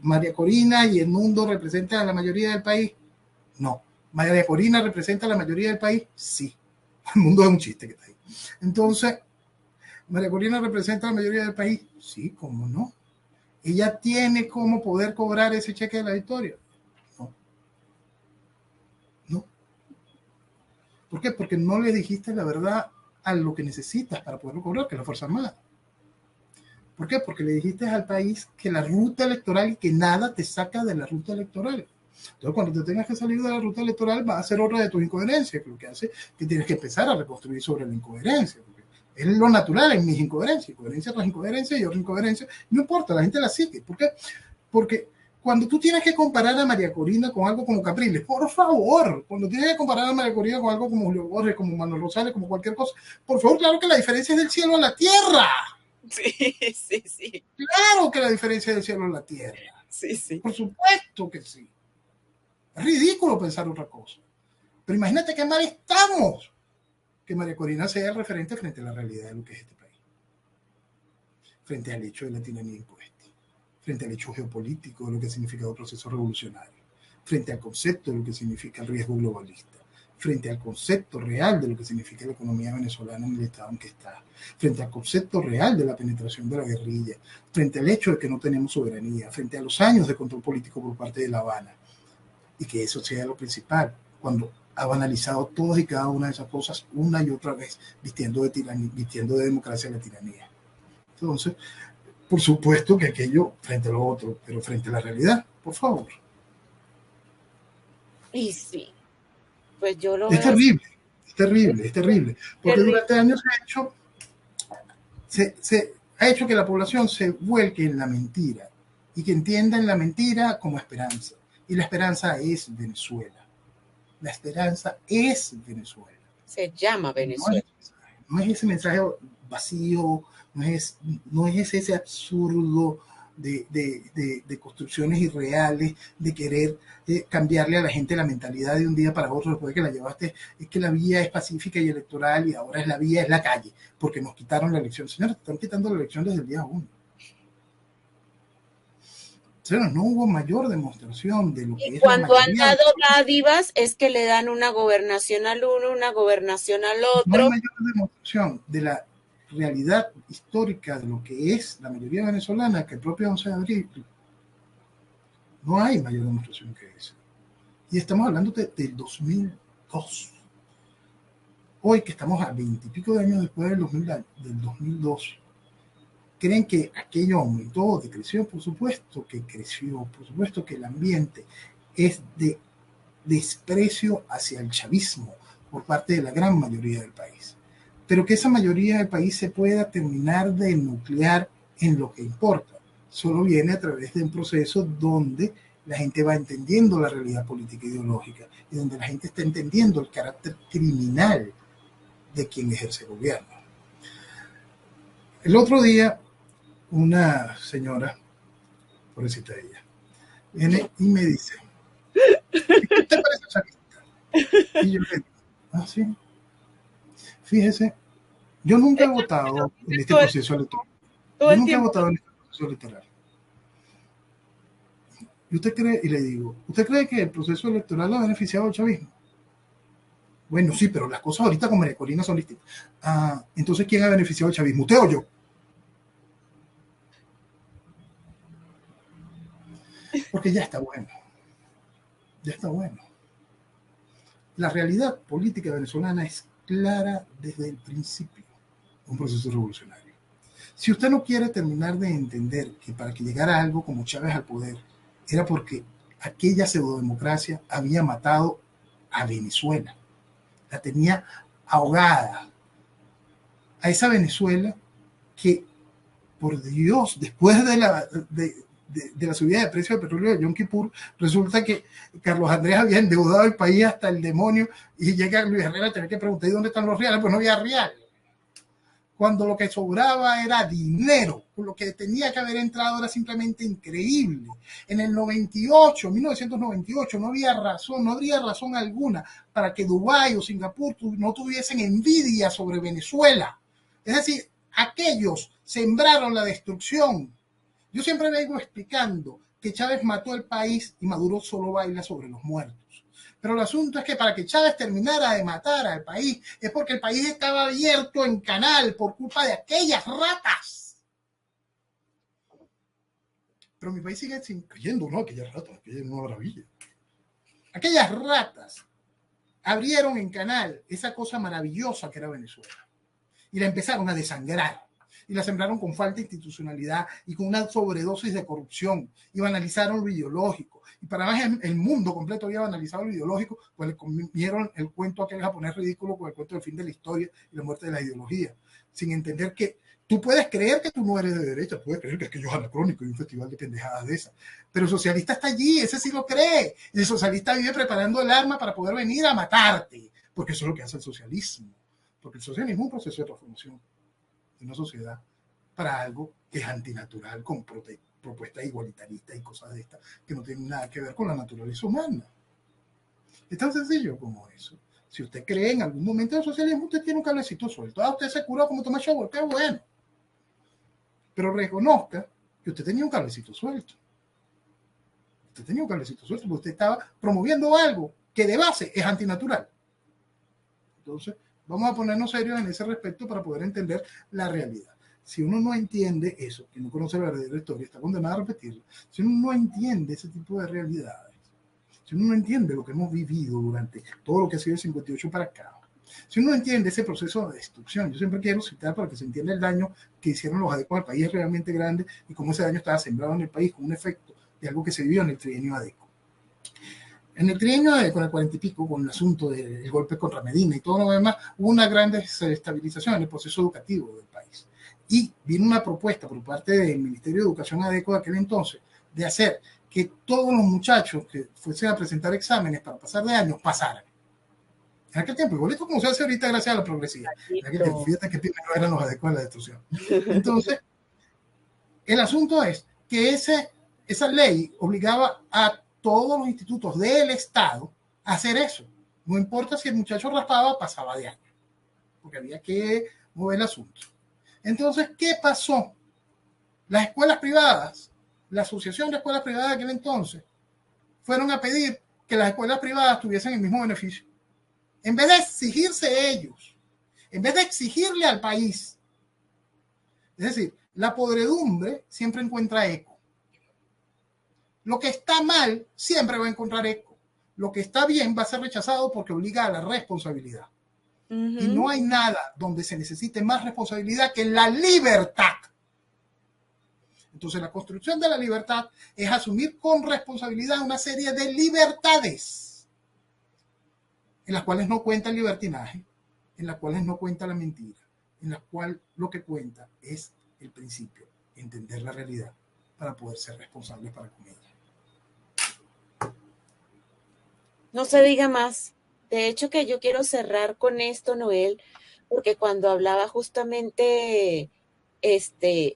María Corina y el mundo representan a la mayoría del país. No. María Corina representa a la mayoría del país. Sí. El mundo es un chiste que está ahí. Entonces, María Corina representa a la mayoría del país. Sí, ¿cómo no? Ella tiene cómo poder cobrar ese cheque de la victoria. No. No. ¿Por qué? Porque no le dijiste la verdad a lo que necesitas para poderlo cobrar, que es la Fuerza Armada. ¿Por qué? Porque le dijiste al país que la ruta electoral y que nada te saca de la ruta electoral. Entonces, cuando te tengas que salir de la ruta electoral, va a ser otra de tus incoherencias, que lo que hace que tienes que empezar a reconstruir sobre la incoherencia. Es lo natural en mis incoherencias, incoherencia tras incoherencia y otra incoherencia. No importa, la gente la sigue. ¿Por qué? Porque cuando tú tienes que comparar a María Corina con algo como Capriles, por favor, cuando tienes que comparar a María Corina con algo como Julio Borges, como Manuel Rosales, como cualquier cosa, por favor, claro que la diferencia es del cielo a la tierra. Sí, sí, sí. Claro que la diferencia es del cielo a la tierra. Sí, sí. Por supuesto que sí. Es ridículo pensar otra cosa. Pero imagínate qué mal estamos que María Corina sea el referente frente a la realidad de lo que es este país. Frente al hecho de la tiranía impuesta. Frente al hecho geopolítico de lo que significa el proceso revolucionario. Frente al concepto de lo que significa el riesgo globalista. Frente al concepto real de lo que significa la economía venezolana en el estado en que está, frente al concepto real de la penetración de la guerrilla, frente al hecho de que no tenemos soberanía, frente a los años de control político por parte de La Habana, y que eso sea lo principal, cuando ha banalizado todas y cada una de esas cosas una y otra vez, vistiendo de democracia la tiranía. Entonces, por supuesto que aquello frente a lo otro, pero frente a la realidad, por favor. Y sí, pues yo lo Es veo terrible, es terrible, es terrible, porque terrible. durante años se ha hecho que la población se vuelque en la mentira y que entiendan la mentira como esperanza. Y la esperanza es Venezuela. La esperanza es Venezuela. Se llama Venezuela. No es ese mensaje vacío, no es ese absurdo de construcciones irreales, de querer cambiarle a la gente la mentalidad de un día para otro después de que la llevaste. Es que la vía es pacífica y electoral y ahora es la vía, es la calle, porque nos quitaron la elección. Señores, están quitando la elección desde el día 1. Señores, no hubo mayor demostración de lo que Y es la cuando han mayoría. dado dádivas es que le dan una gobernación al uno, una gobernación al No hay otro. mayor demostración de la realidad histórica de lo que es la mayoría venezolana que el propio 11 de abril. No hay mayor demostración que eso. Y estamos hablando del 2002. Hoy que estamos a 20 y pico de años después del 2002, ¿creen que aquello aumentó, decreció? Por supuesto que creció, por supuesto que el ambiente es de desprecio hacia el chavismo por parte de la gran mayoría del país. Pero que esa mayoría del país se pueda terminar de nuclear en lo que importa, solo viene a través de un proceso donde la gente va entendiendo la realidad política e ideológica y donde la gente está entendiendo el carácter criminal de quien ejerce el gobierno. El otro día, una señora, pobrecita ella, viene y me dice, ¿qué te parece chavista? Y yo le digo, ah, sí. Fíjese, yo nunca he votado en este proceso electoral. Todo Yo el nunca he tiempo. votado en este proceso electoral. ¿Y usted cree? Y le digo, ¿usted cree que el proceso electoral ha beneficiado al chavismo? Bueno, sí, pero las cosas ahorita con María Corina son distintas. Ah, entonces, ¿quién ha beneficiado al chavismo? ¿Usted o yo? Porque ya está bueno. Ya está bueno. La realidad política venezolana es clara desde el principio. Un proceso revolucionario. Si usted no quiere terminar de entender que para que llegara algo como Chávez al poder era porque aquella pseudodemocracia había matado a Venezuela, la tenía ahogada, a esa Venezuela que, por Dios, después de la subida de precio del petróleo de Yom Kippur, resulta que Carlos Andrés había endeudado el país hasta el demonio y llega Luis Herrera a tener que preguntar ¿y dónde están los reales? Pues no había real. cuando lo que sobraba era dinero, lo que tenía que haber entrado era simplemente increíble. En el 98, 1998, no habría razón alguna para que Dubái o Singapur no tuviesen envidia sobre Venezuela. Es decir, aquellos sembraron la destrucción. Yo siempre vengo explicando que Chávez mató el país y Maduro solo baila sobre los muertos. Pero el asunto es que para que Chávez terminara de matar al país es porque el país estaba abierto en canal por culpa de aquellas ratas. Pero mi país sigue cayendo, ¿no? Aquellas ratas, aquella es una maravilla. Aquellas ratas abrieron en canal esa cosa maravillosa que era Venezuela y la empezaron a desangrar. Y la sembraron con falta de institucionalidad y con una sobredosis de corrupción y banalizaron lo ideológico. Y para más el mundo completo había banalizado lo ideológico, pues le comieron el cuento a aquel japonés ridículo con el cuento del fin de la historia y la muerte de la ideología, sin entender que tú puedes creer que tú no eres de derecha, puedes creer que aquello es anacrónico y un festival de pendejadas de esas, pero el socialista está allí, ese sí lo cree, y el socialista vive preparando el arma para poder venir a matarte, porque eso es lo que hace el socialismo, porque el socialismo es un proceso de transformación de una sociedad para algo que es antinatural, con propuestas igualitaristas y cosas de estas que no tienen nada que ver con la naturaleza humana. Es tan sencillo como eso. Si usted cree en algún momento del socialismo, usted tiene un cablecito suelto. Usted se curó como Thomas Sowell, qué bueno. Pero reconozca que usted tenía un cablecito suelto. Usted tenía un cablecito suelto porque usted estaba promoviendo algo que de base es antinatural. Entonces, vamos a ponernos serios en ese respecto para poder entender la realidad. Si uno no entiende eso, que no conoce la verdadera historia, está condenado a repetirla. Si uno no entiende ese tipo de realidades, si uno no entiende lo que hemos vivido durante todo lo que ha sido el 58 para acá, si uno no entiende ese proceso de destrucción, yo siempre quiero citar para que se entienda el daño que hicieron los ADECO al país es realmente grande y cómo ese daño estaba sembrado en el país con un efecto de algo que se vivió en el trienio ADECO. En el trienio con el 40 y pico, con el asunto del golpe contra Medina y todo lo demás, hubo una gran desestabilización en el proceso educativo del país. Y vino una propuesta por parte del Ministerio de Educación ADECO de aquel entonces de hacer que todos los muchachos que fuesen a presentar exámenes para pasar de año pasaran. En aquel tiempo, igualito como se hace ahorita gracias a la progresividad. En aquel tiempo, fíjate que primero eran los ADECO de la destrucción. Entonces, el asunto es que esa ley obligaba a todos los institutos del Estado a hacer eso. No importa si el muchacho raspaba, pasaba de año, porque había que mover el asunto. Entonces, ¿qué pasó? Las escuelas privadas, la Asociación de Escuelas Privadas de aquel entonces, fueron a pedir que las escuelas privadas tuviesen el mismo beneficio. En vez de exigirse ellos, en vez de exigirle al país. Es decir, la podredumbre siempre encuentra eco. Lo que está mal siempre va a encontrar eco. Lo que está bien va a ser rechazado porque obliga a la responsabilidad. Y no hay nada donde se necesite más responsabilidad que la libertad. Entonces, la construcción de la libertad es asumir con responsabilidad una serie de libertades en las cuales no cuenta el libertinaje, en las cuales no cuenta la mentira, en las cuales lo que cuenta es el principio, entender la realidad para poder ser responsables para con ella. No se diga más. De hecho, que yo quiero cerrar con esto, Noel, porque cuando hablaba justamente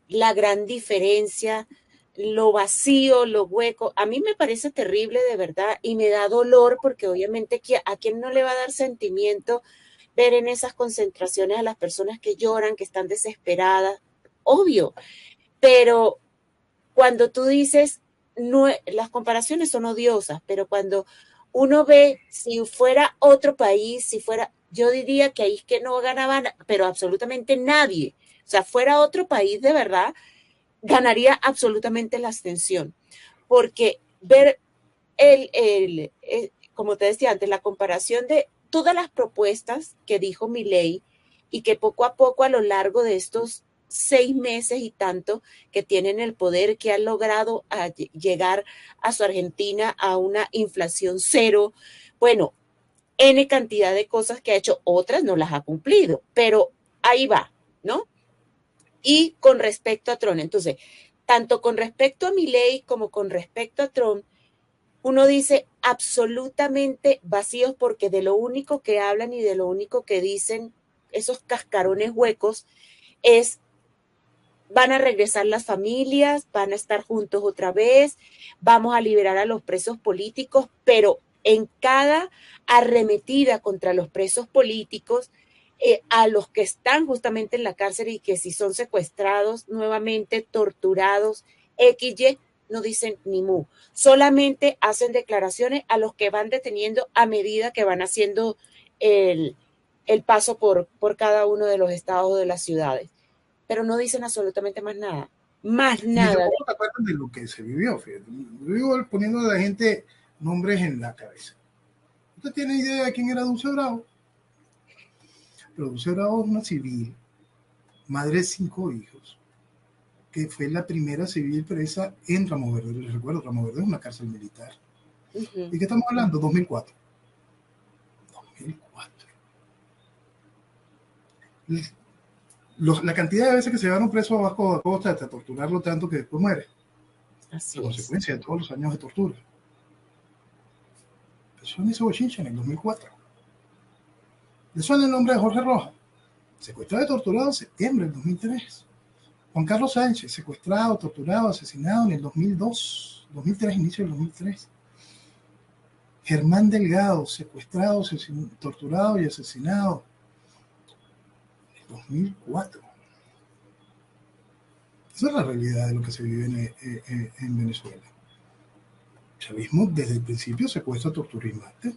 la gran diferencia, lo vacío, lo hueco, a mí me parece terrible de verdad y me da dolor porque obviamente a quien no le va a dar sentimiento ver en esas concentraciones a las personas que lloran, que están desesperadas, obvio, pero cuando tú dices, no, las comparaciones son odiosas, pero cuando uno ve si fuera otro país, si fuera, yo diría que ahí es que no ganaban, pero absolutamente nadie. O sea, fuera otro país de verdad, ganaría absolutamente la abstención. Porque ver como te decía antes, la comparación de todas las propuestas que dijo Milei y que poco a poco a lo largo de estos 6 meses y tanto que tienen el poder, que han logrado llegar a su Argentina a una inflación cero, bueno, N cantidad de cosas que ha hecho, otras no las ha cumplido, pero ahí va, ¿no? Y con respecto a Trump, entonces, tanto con respecto a Milei como con respecto a Trump, uno dice absolutamente vacíos porque de lo único que hablan y de lo único que dicen esos cascarones huecos es, van a regresar las familias, van a estar juntos otra vez, vamos a liberar a los presos políticos, pero en cada arremetida contra los presos políticos, a los que están justamente en la cárcel y que si son secuestrados nuevamente, torturados, XY, no dicen ni mu. Solamente hacen declaraciones a los que van deteniendo a medida que van haciendo el paso por cada uno de los estados o de las ciudades. Pero no dicen absolutamente más nada. Más Y nada. tampoco te acuerdas de lo que se vivió, fíjate. Yo digo poniendo a la gente nombres en la cabeza. ¿Usted tiene idea de quién era Dulce Bravo? Pero Dulce Bravo es una civil, madre de 5 hijos, que fue la primera civil presa en Ramos Verde. Les recuerdo, Ramos Verde es una cárcel militar. ¿Y qué estamos hablando? 2004. 2004. La cantidad de veces que se llevaron presos a Vasco da Costa hasta torturarlo tanto que después muere. Así La es. consecuencia de todos los años de tortura. Eso en ese bochinche en el 2004. ¿Le suena el nombre de Jorge Rojas? Secuestrado y torturado en septiembre del 2003. Juan Carlos Sánchez, secuestrado, torturado, asesinado en el 2002, 2003, inicio del 2003. Germán Delgado, secuestrado, torturado y asesinado en el 2004. Esa es la realidad de lo que se vive en Venezuela. El chavismo desde el principio secuestra, tortura y mate.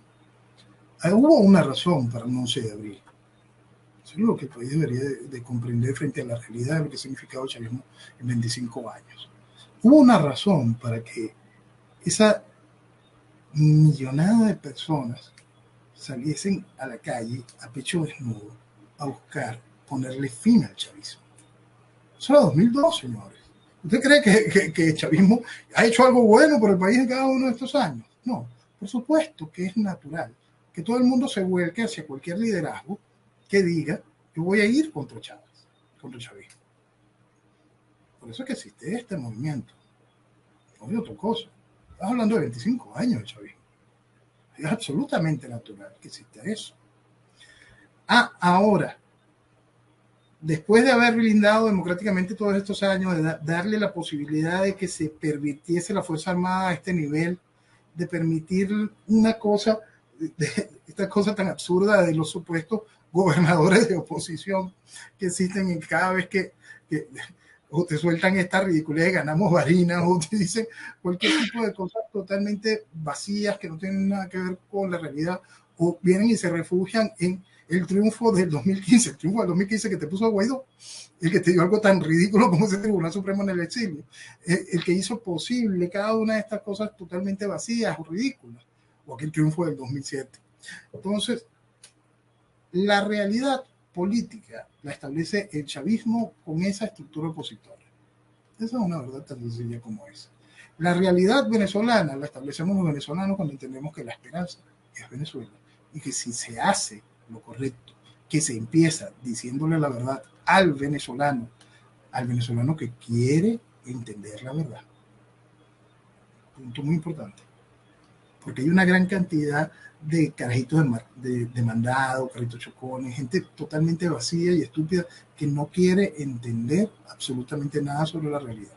Hubo una razón para el 11 de abril. Eso es lo que el país debería de comprender frente a la realidad de lo que ha significado el chavismo en 25 años. Hubo una razón para que esa millonada de personas saliesen a la calle a pecho desnudo a buscar ponerle fin al chavismo. Eso era 2002, señores. ¿Usted cree que el chavismo ha hecho algo bueno por el país en cada uno de estos años? No, por supuesto que es natural que todo el mundo se vuelque hacia cualquier liderazgo que diga, yo voy a ir contra Chávez, contra el chavismo. Por eso es que existe este movimiento. No hay otra cosa. Estás hablando de 25 años de chavismo. Es absolutamente natural que exista eso. Ahora, después de haber blindado democráticamente todos estos años, de darle la posibilidad de que se permitiese la Fuerza Armada a este nivel, de permitir una cosa, esta cosa tan absurda de los supuestos gobernadores de oposición que existen en cada vez que o te sueltan esta ridiculez, ganamos varinas, o te dicen cualquier tipo de cosas totalmente vacías que no tienen nada que ver con la realidad, o vienen y se refugian en el triunfo del 2015, el triunfo del 2015 que te puso a Guaidó, el que te dio algo tan ridículo como ese Tribunal Supremo en el exilio, el que hizo posible cada una de estas cosas totalmente vacías o ridículas, o aquel triunfo del 2007. Entonces, la realidad política la establece el chavismo con esa estructura opositora. Esa es una verdad tan sencilla como esa. La realidad venezolana la establecemos los venezolanos cuando entendemos que la esperanza es Venezuela y que si se hace lo correcto, que se empieza diciéndole la verdad al venezolano que quiere entender la verdad. Punto muy importante. Porque hay una gran cantidad de carajitos de mandado, carajitos chocones, gente totalmente vacía y estúpida que no quiere entender absolutamente nada sobre la realidad.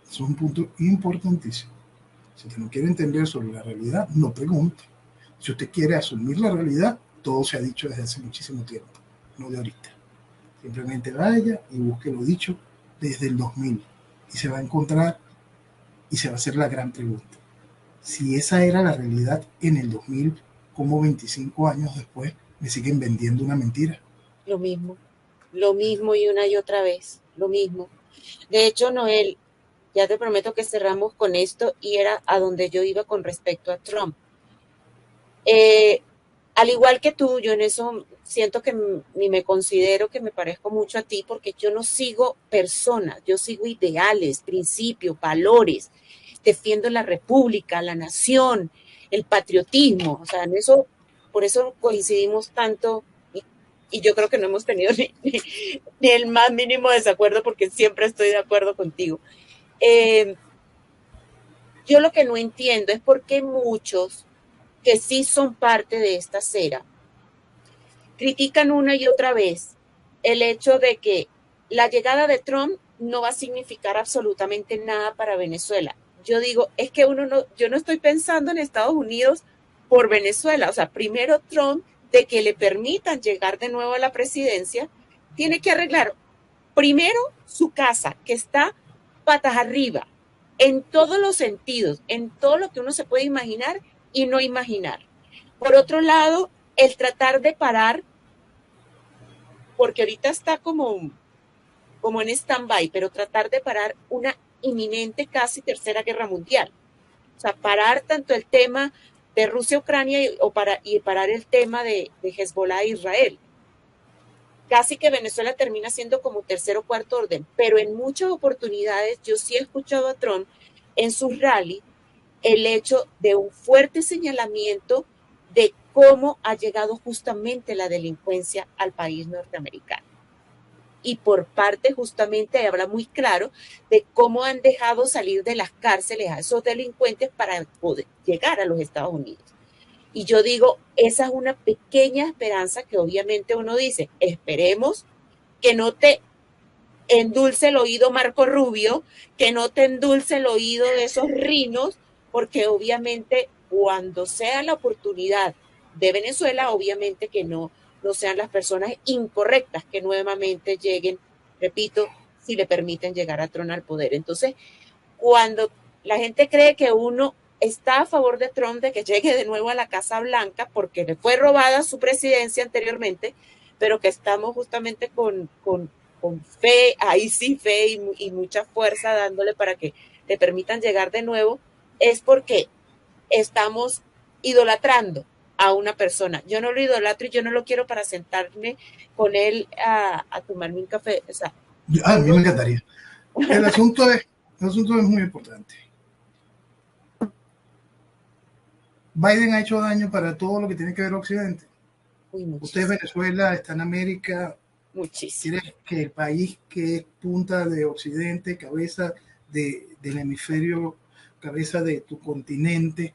Eso es un punto importantísimo. Si usted no quiere entender sobre la realidad, no pregunte. Si usted quiere asumir la realidad, todo se ha dicho desde hace muchísimo tiempo, no de ahorita. Simplemente vaya y busque lo dicho desde el 2000 y se va a encontrar y se va a hacer la gran pregunta. Si esa era la realidad en el 2000, ¿cómo 25 años después me siguen vendiendo una mentira? Lo mismo y una y otra vez, lo mismo. De hecho, Noel, ya te prometo que cerramos con esto y era a donde yo iba con respecto a Trump. Al igual que tú, yo en eso siento que ni me considero que me parezco mucho a ti porque yo no sigo personas, yo sigo ideales, principios, valores, defiendo la república, la nación, el patriotismo, o sea, en eso, por eso coincidimos tanto y yo creo que no hemos tenido ni el más mínimo desacuerdo porque siempre estoy de acuerdo contigo. Yo lo que no entiendo es por qué muchos que sí son parte de esta acera critican una y otra vez el hecho de que la llegada de Trump no va a significar absolutamente nada para Venezuela. Yo digo, es que yo no estoy pensando en Estados Unidos por Venezuela. O sea, primero Trump, de que le permitan llegar de nuevo a la presidencia, tiene que arreglar primero su casa, que está patas arriba, en todos los sentidos, en todo lo que uno se puede imaginar y no imaginar. Por otro lado, el tratar de parar, porque ahorita está como en stand-by, pero tratar de parar una inminente casi tercera guerra mundial. O sea, parar tanto el tema de Rusia-Ucrania y parar el tema de Hezbollah e Israel. Casi que Venezuela termina siendo como tercer o cuarto orden, pero en muchas oportunidades yo sí he escuchado a Trump en sus rallies el hecho de un fuerte señalamiento de cómo ha llegado justamente la delincuencia al país norteamericano. Y por parte justamente habla muy claro de cómo han dejado salir de las cárceles a esos delincuentes para poder llegar a los Estados Unidos. Y yo digo, esa es una pequeña esperanza que obviamente uno dice, esperemos que no te endulce el oído Marco Rubio, que no te endulce el oído de esos rinos, porque obviamente cuando sea la oportunidad de Venezuela, obviamente que no sean las personas incorrectas que nuevamente lleguen, repito, si le permiten llegar a Trump al poder. Entonces, cuando la gente cree que uno está a favor de Trump, de que llegue de nuevo a la Casa Blanca, porque le fue robada su presidencia anteriormente, pero que estamos justamente con fe, ahí sí fe y mucha fuerza dándole para que le permitan llegar de nuevo, es porque estamos idolatrando a una persona. Yo no lo idolatro y yo no lo quiero para sentarme con él a tomarme un café. O sea, A mí me encantaría. El asunto es muy importante. Biden ha hecho daño para todo lo que tiene que ver Occidente. Usted es Venezuela, está en América. Muchísimo. Quiere que el país que es punta de Occidente, cabeza del hemisferio, cabeza de tu continente,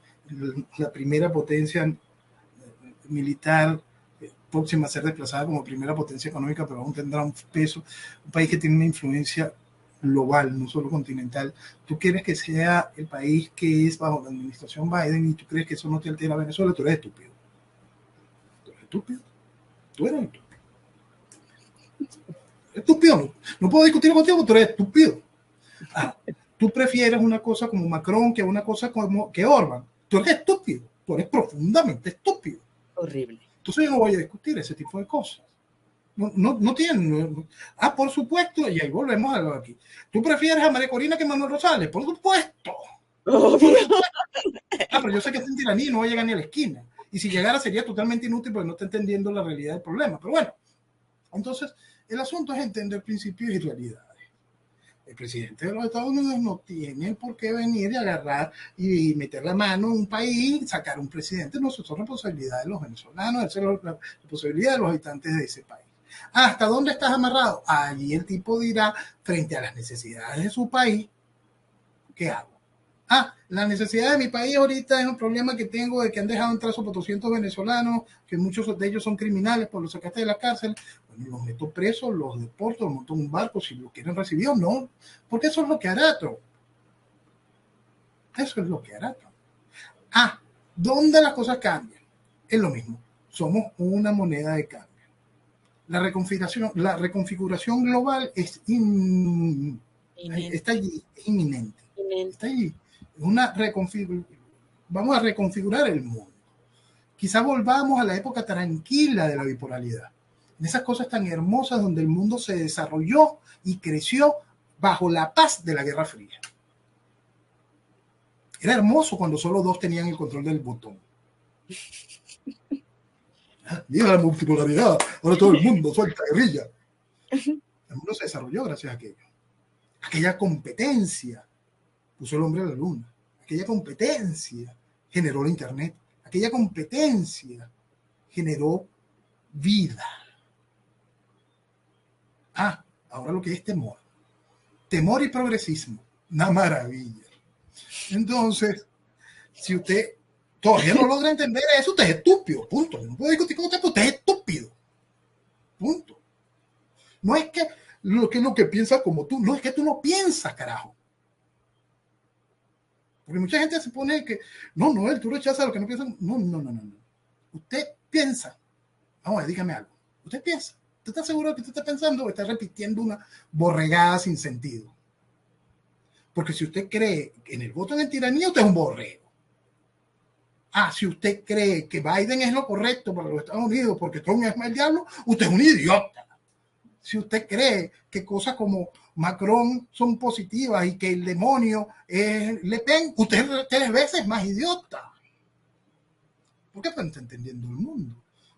la primera potencia militar próxima a ser desplazada como primera potencia económica, pero aún tendrá un peso, un país que tiene una influencia global, no solo continental. Tú quieres que sea el país que es bajo la administración Biden y tú crees que eso no te altera a Venezuela, tú eres estúpido. Tú eres estúpido. Tú eres estúpido. Estúpido. No puedo discutir contigo porque tú eres estúpido. Tú prefieres una cosa como Macron que una cosa como que Orban. Tú eres estúpido. Tú eres profundamente estúpido. Horrible. Entonces yo no voy a discutir ese tipo de cosas. No tienen. Por supuesto, y ahí volvemos a lo de aquí. ¿Tú prefieres a María Corina que Manuel Rosales? Por supuesto. Obvio. Pero yo sé que es en tiranía y no va a llegar ni a la esquina. Y si llegara sería totalmente inútil porque no está entendiendo la realidad del problema. Pero bueno, entonces el asunto es entender principios y realidades. El presidente de los Estados Unidos no tiene por qué venir y agarrar y meter la mano en un país, sacar un presidente. No, eso es responsabilidad de los venezolanos, eso es la responsabilidad de los habitantes de ese país. ¿Hasta dónde estás amarrado? Allí el tipo dirá, frente a las necesidades de su país, ¿qué hago? La necesidad de mi país ahorita es un problema que tengo de que han dejado entrar sobre 200 venezolanos, que muchos de ellos son criminales, por los sacaste de la cárcel. Bueno, los meto presos, los deporto, los monto en un barco, si lo quieren recibir o no, porque eso es lo que hará Trump. Eso es lo que hará Trump. ¿Dónde las cosas cambian? Es lo mismo. Somos una moneda de cambio. La reconfiguración global está allí, es inminente. Está allí. Vamos a reconfigurar el mundo. Quizá volvamos a la época tranquila de la bipolaridad. En esas cosas tan hermosas donde el mundo se desarrolló y creció bajo la paz de la Guerra Fría. Era hermoso cuando solo dos tenían el control del botón. Mira la multipolaridad, ahora todo el mundo suelta guerrilla. El mundo se desarrolló gracias a aquello. Aquella competencia puso el hombre a la luna. Aquella competencia generó la internet. Aquella competencia generó vida. Ahora lo que es temor. Temor y progresismo. Una maravilla. Entonces, si usted todavía no logra entender eso, usted es estúpido. Punto. No puedo discutir con usted, pero usted es estúpido. Punto. No es que lo que piensa como tú, no es que tú no piensas, carajo. Porque mucha gente se pone que, no, tú rechazas lo que no piensa. No. Usted piensa. Vamos, dígame algo. Usted piensa. ¿Usted está seguro de que usted está pensando o está repitiendo una borregada sin sentido? Porque si usted cree en el voto en el tiranía, usted es un borrego. Si usted cree que Biden es lo correcto para los Estados Unidos porque Trump es el diablo, usted es un idiota. Si usted cree que cosas como Macron son positivas y que el demonio es Le Pen, usted es 3 veces más idiota. ¿Por qué no está entendiendo el mundo?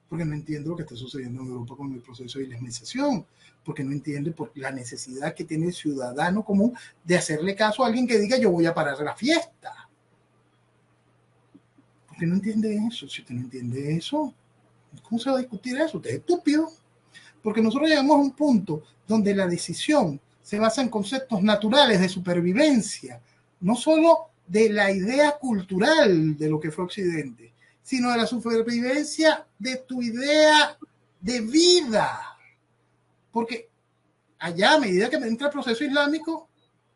Porque no entiende lo que está sucediendo en Europa con el proceso de islamización, porque no entiende por la necesidad que tiene el ciudadano común de hacerle caso a alguien que diga yo voy a parar la fiesta. ¿Por qué no entiende eso? Si usted no entiende eso, ¿cómo se va a discutir eso? Usted es estúpido. Porque nosotros llegamos a un punto donde la decisión se basa en conceptos naturales de supervivencia, no solo de la idea cultural de lo que fue Occidente, sino de la supervivencia de tu idea de vida. Porque allá, a medida que entra el proceso islámico,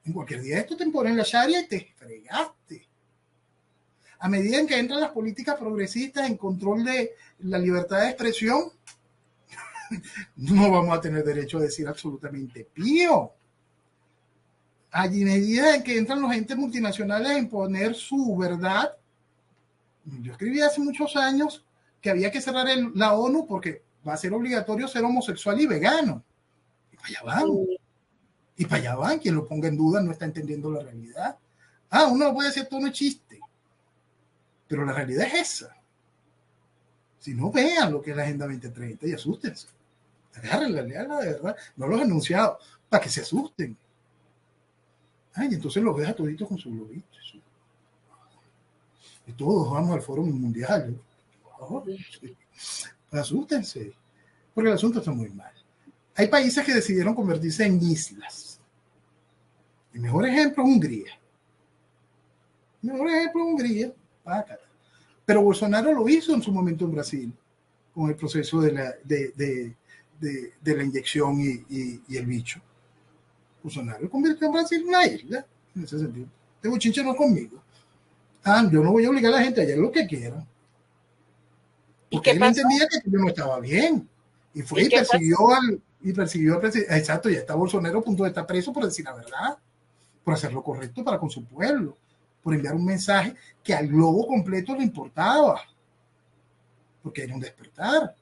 en cualquier día esto te ponen la sharia y te fregaste. A medida en que entran las políticas progresistas en control de la libertad de expresión, no vamos a tener derecho a decir absolutamente pío. A medida en que entran los entes multinacionales a imponer su verdad, yo escribí hace muchos años que había que cerrar la ONU porque va a ser obligatorio ser homosexual y vegano. Y para allá van. Y para allá van. Quien lo ponga en duda no está entendiendo la realidad. Uno lo puede decir todo un chiste. Pero la realidad es esa. Si no, vean lo que es la Agenda 2030 y asústense. Agárrenla, leanla de verdad. No los anunciados, para que se asusten. Y entonces los ves a toditos con su globito. Y todos vamos al foro mundial. Asústense, porque el asunto está muy mal. Hay países que decidieron convertirse en islas. El mejor ejemplo es Hungría. Pero Bolsonaro lo hizo en su momento en Brasil, con el proceso de la inyección y el bicho. Bolsonaro convirtió en Brasil en una isla, en ese sentido. Este bochinche no es conmigo. Yo no voy a obligar a la gente a hacer lo que quieran. Porque él entendía que yo no estaba bien. Y fue y persiguió al presidente. Exacto, ya está Bolsonaro a punto de estar preso por decir la verdad, por hacer lo correcto para con su pueblo, por enviar un mensaje que al globo completo le importaba. Porque era un despertar.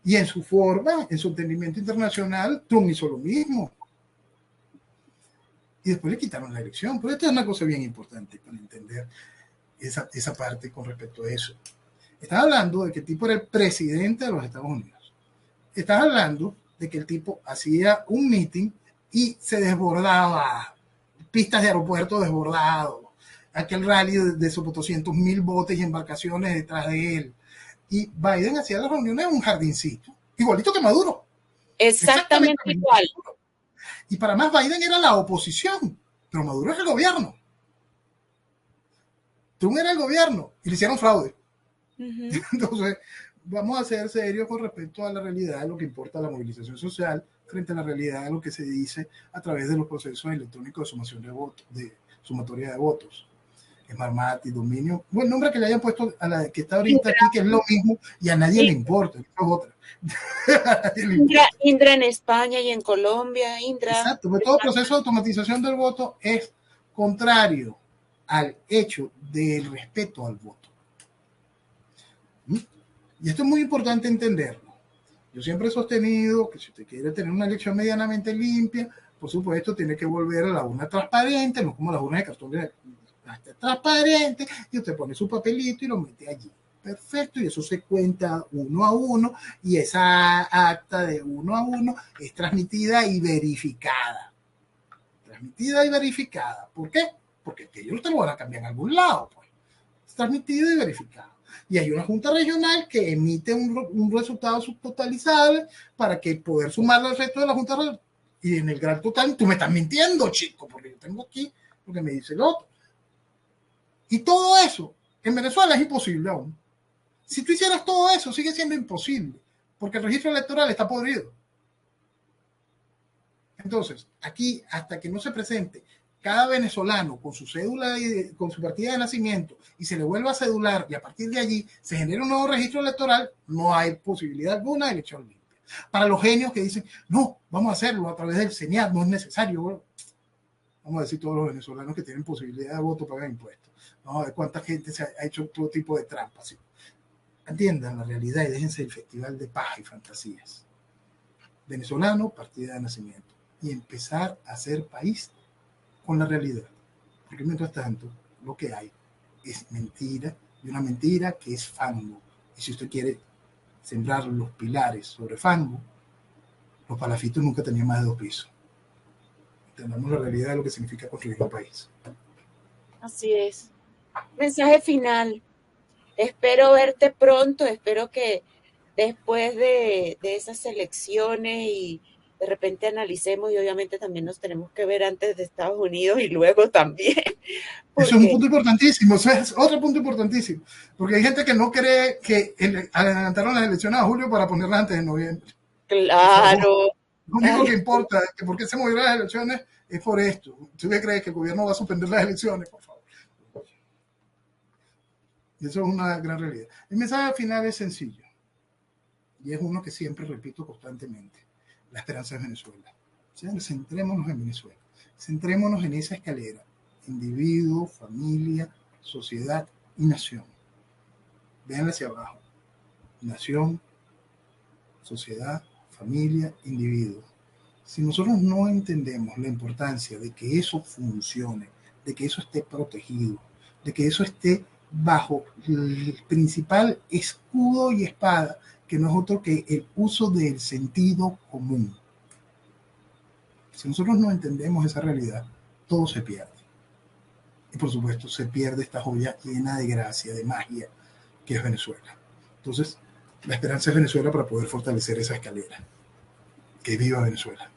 Y en su forma, en su entendimiento internacional, Trump hizo lo mismo. Y después le quitaron la elección. Pero esto es una cosa bien importante para entender esa parte con respecto a eso. Estás hablando de que el tipo era el presidente de los Estados Unidos. Estás hablando de que el tipo hacía un meeting y se desbordaba. Pistas de aeropuerto desbordado. Aquel rally de esos 200,000 botes y embarcaciones detrás de él. Y Biden hacía las reuniones en un jardincito. Igualito que Maduro. Exactamente igual. Y para más, Biden era la oposición, pero Maduro es el gobierno. Trump era el gobierno y le hicieron fraude. Entonces, vamos a ser serios con respecto a la realidad de lo que importa la movilización social frente a la realidad de lo que se dice a través de los procesos electrónicos de sumación de votos, de sumatoria de votos. Smartmate y dominio. Buen nombre que le hayan puesto a la que está ahorita aquí, que es lo mismo y a nadie le importa. Es otra. Indra en España y en Colombia. Exacto, pero todo proceso de automatización del voto es contrario al hecho del respeto al voto. Y esto es muy importante entenderlo. Yo siempre he sostenido que si usted quiere tener una elección medianamente limpia, por supuesto, tiene que volver a la urna transparente, no como las urnas de cartón transparente, y usted pone su papelito y lo mete allí. Perfecto, y eso se cuenta 1 a 1, y esa acta de 1 a 1 es transmitida y verificada. ¿Por qué? Porque ellos te lo van a cambiar en algún lado, pues. Es transmitido y verificado. Y hay una junta regional que emite un resultado subtotalizable para que poder sumarlo al resto de la junta regional. Y en el gran total, tú me estás mintiendo, chico, porque yo tengo aquí lo que me dice el otro. Y todo eso en Venezuela es imposible aún. Si tú hicieras todo eso, sigue siendo imposible, porque el registro electoral está podrido. Entonces, aquí, hasta que no se presente cada venezolano con su cédula, con su partida de nacimiento, y se le vuelva a cedular, y a partir de allí se genera un nuevo registro electoral, no hay posibilidad alguna de elección limpia. Para los genios que dicen, no, vamos a hacerlo a través del CENIAT, no es necesario. Bueno, vamos a decir todos los venezolanos que tienen posibilidad de voto pagan impuestos. Vamos a ver cuánta gente se ha hecho todo tipo de trampas. ¿Sí? Entiendan la realidad y déjense el festival de paja y fantasías. Venezolano, partida de nacimiento. Y empezar a hacer país con la realidad. Porque mientras tanto, lo que hay es mentira, y una mentira que es fango. Y si usted quiere sembrar los pilares sobre fango, los palafitos nunca tenían más de 2 pisos. Entendamos la realidad de lo que significa construir un país. Así es. Mensaje final. Espero verte pronto, espero que después de esas elecciones y de repente analicemos, y obviamente también nos tenemos que ver antes de Estados Unidos y luego también. Eso es un punto importantísimo, eso es otro punto importantísimo, porque hay gente que no cree que adelantaron las elecciones a julio para ponerlas antes de noviembre. Claro. Lo único que importa es que por qué se movieron las elecciones es por esto. ¿Usted cree que el gobierno va a suspender las elecciones? Por favor. Y eso es una gran realidad. El mensaje final es sencillo, y es uno que siempre repito constantemente. La esperanza es Venezuela. O sea, centrémonos en Venezuela. Centrémonos en esa escalera. Individuo, familia, sociedad y nación. Vean hacia abajo. Nación, sociedad, familia, individuo. Si nosotros no entendemos la importancia de que eso funcione, de que eso esté protegido, de que eso esté bajo el principal escudo y espada, que no es otro que el uso del sentido común. Si nosotros no entendemos esa realidad, todo se pierde. Y por supuesto, se pierde esta joya llena de gracia, de magia, que es Venezuela. Entonces, la esperanza es Venezuela para poder fortalecer esa escalera. Que viva Venezuela.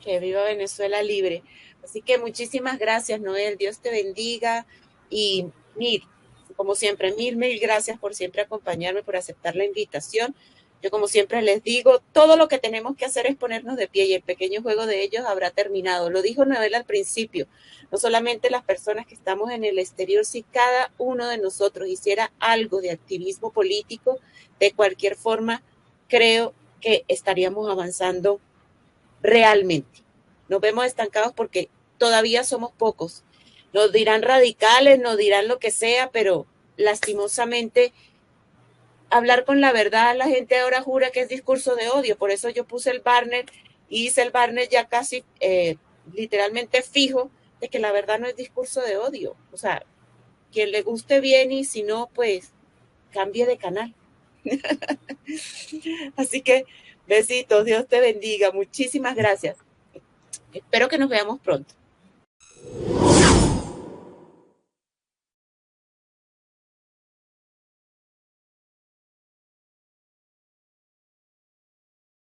Que viva Venezuela libre. Así que muchísimas gracias, Noel. Dios te bendiga. Y como siempre, mil gracias por siempre acompañarme, por aceptar la invitación. Yo, como siempre les digo, todo lo que tenemos que hacer es ponernos de pie y el pequeño juego de ellos habrá terminado. Lo dijo Noel al principio, no solamente las personas que estamos en el exterior, si cada uno de nosotros hiciera algo de activismo político, de cualquier forma, creo que estaríamos avanzando realmente. Nos vemos estancados porque todavía somos pocos. Nos dirán radicales, nos dirán lo que sea, pero lastimosamente hablar con la verdad, la gente ahora jura que es discurso de odio. Por eso yo puse el banner y hice el banner ya casi literalmente fijo de que la verdad no es discurso de odio. O sea, quien le guste bien y si no, pues cambie de canal. Así que besitos, Dios te bendiga. Muchísimas gracias. Espero que nos veamos pronto.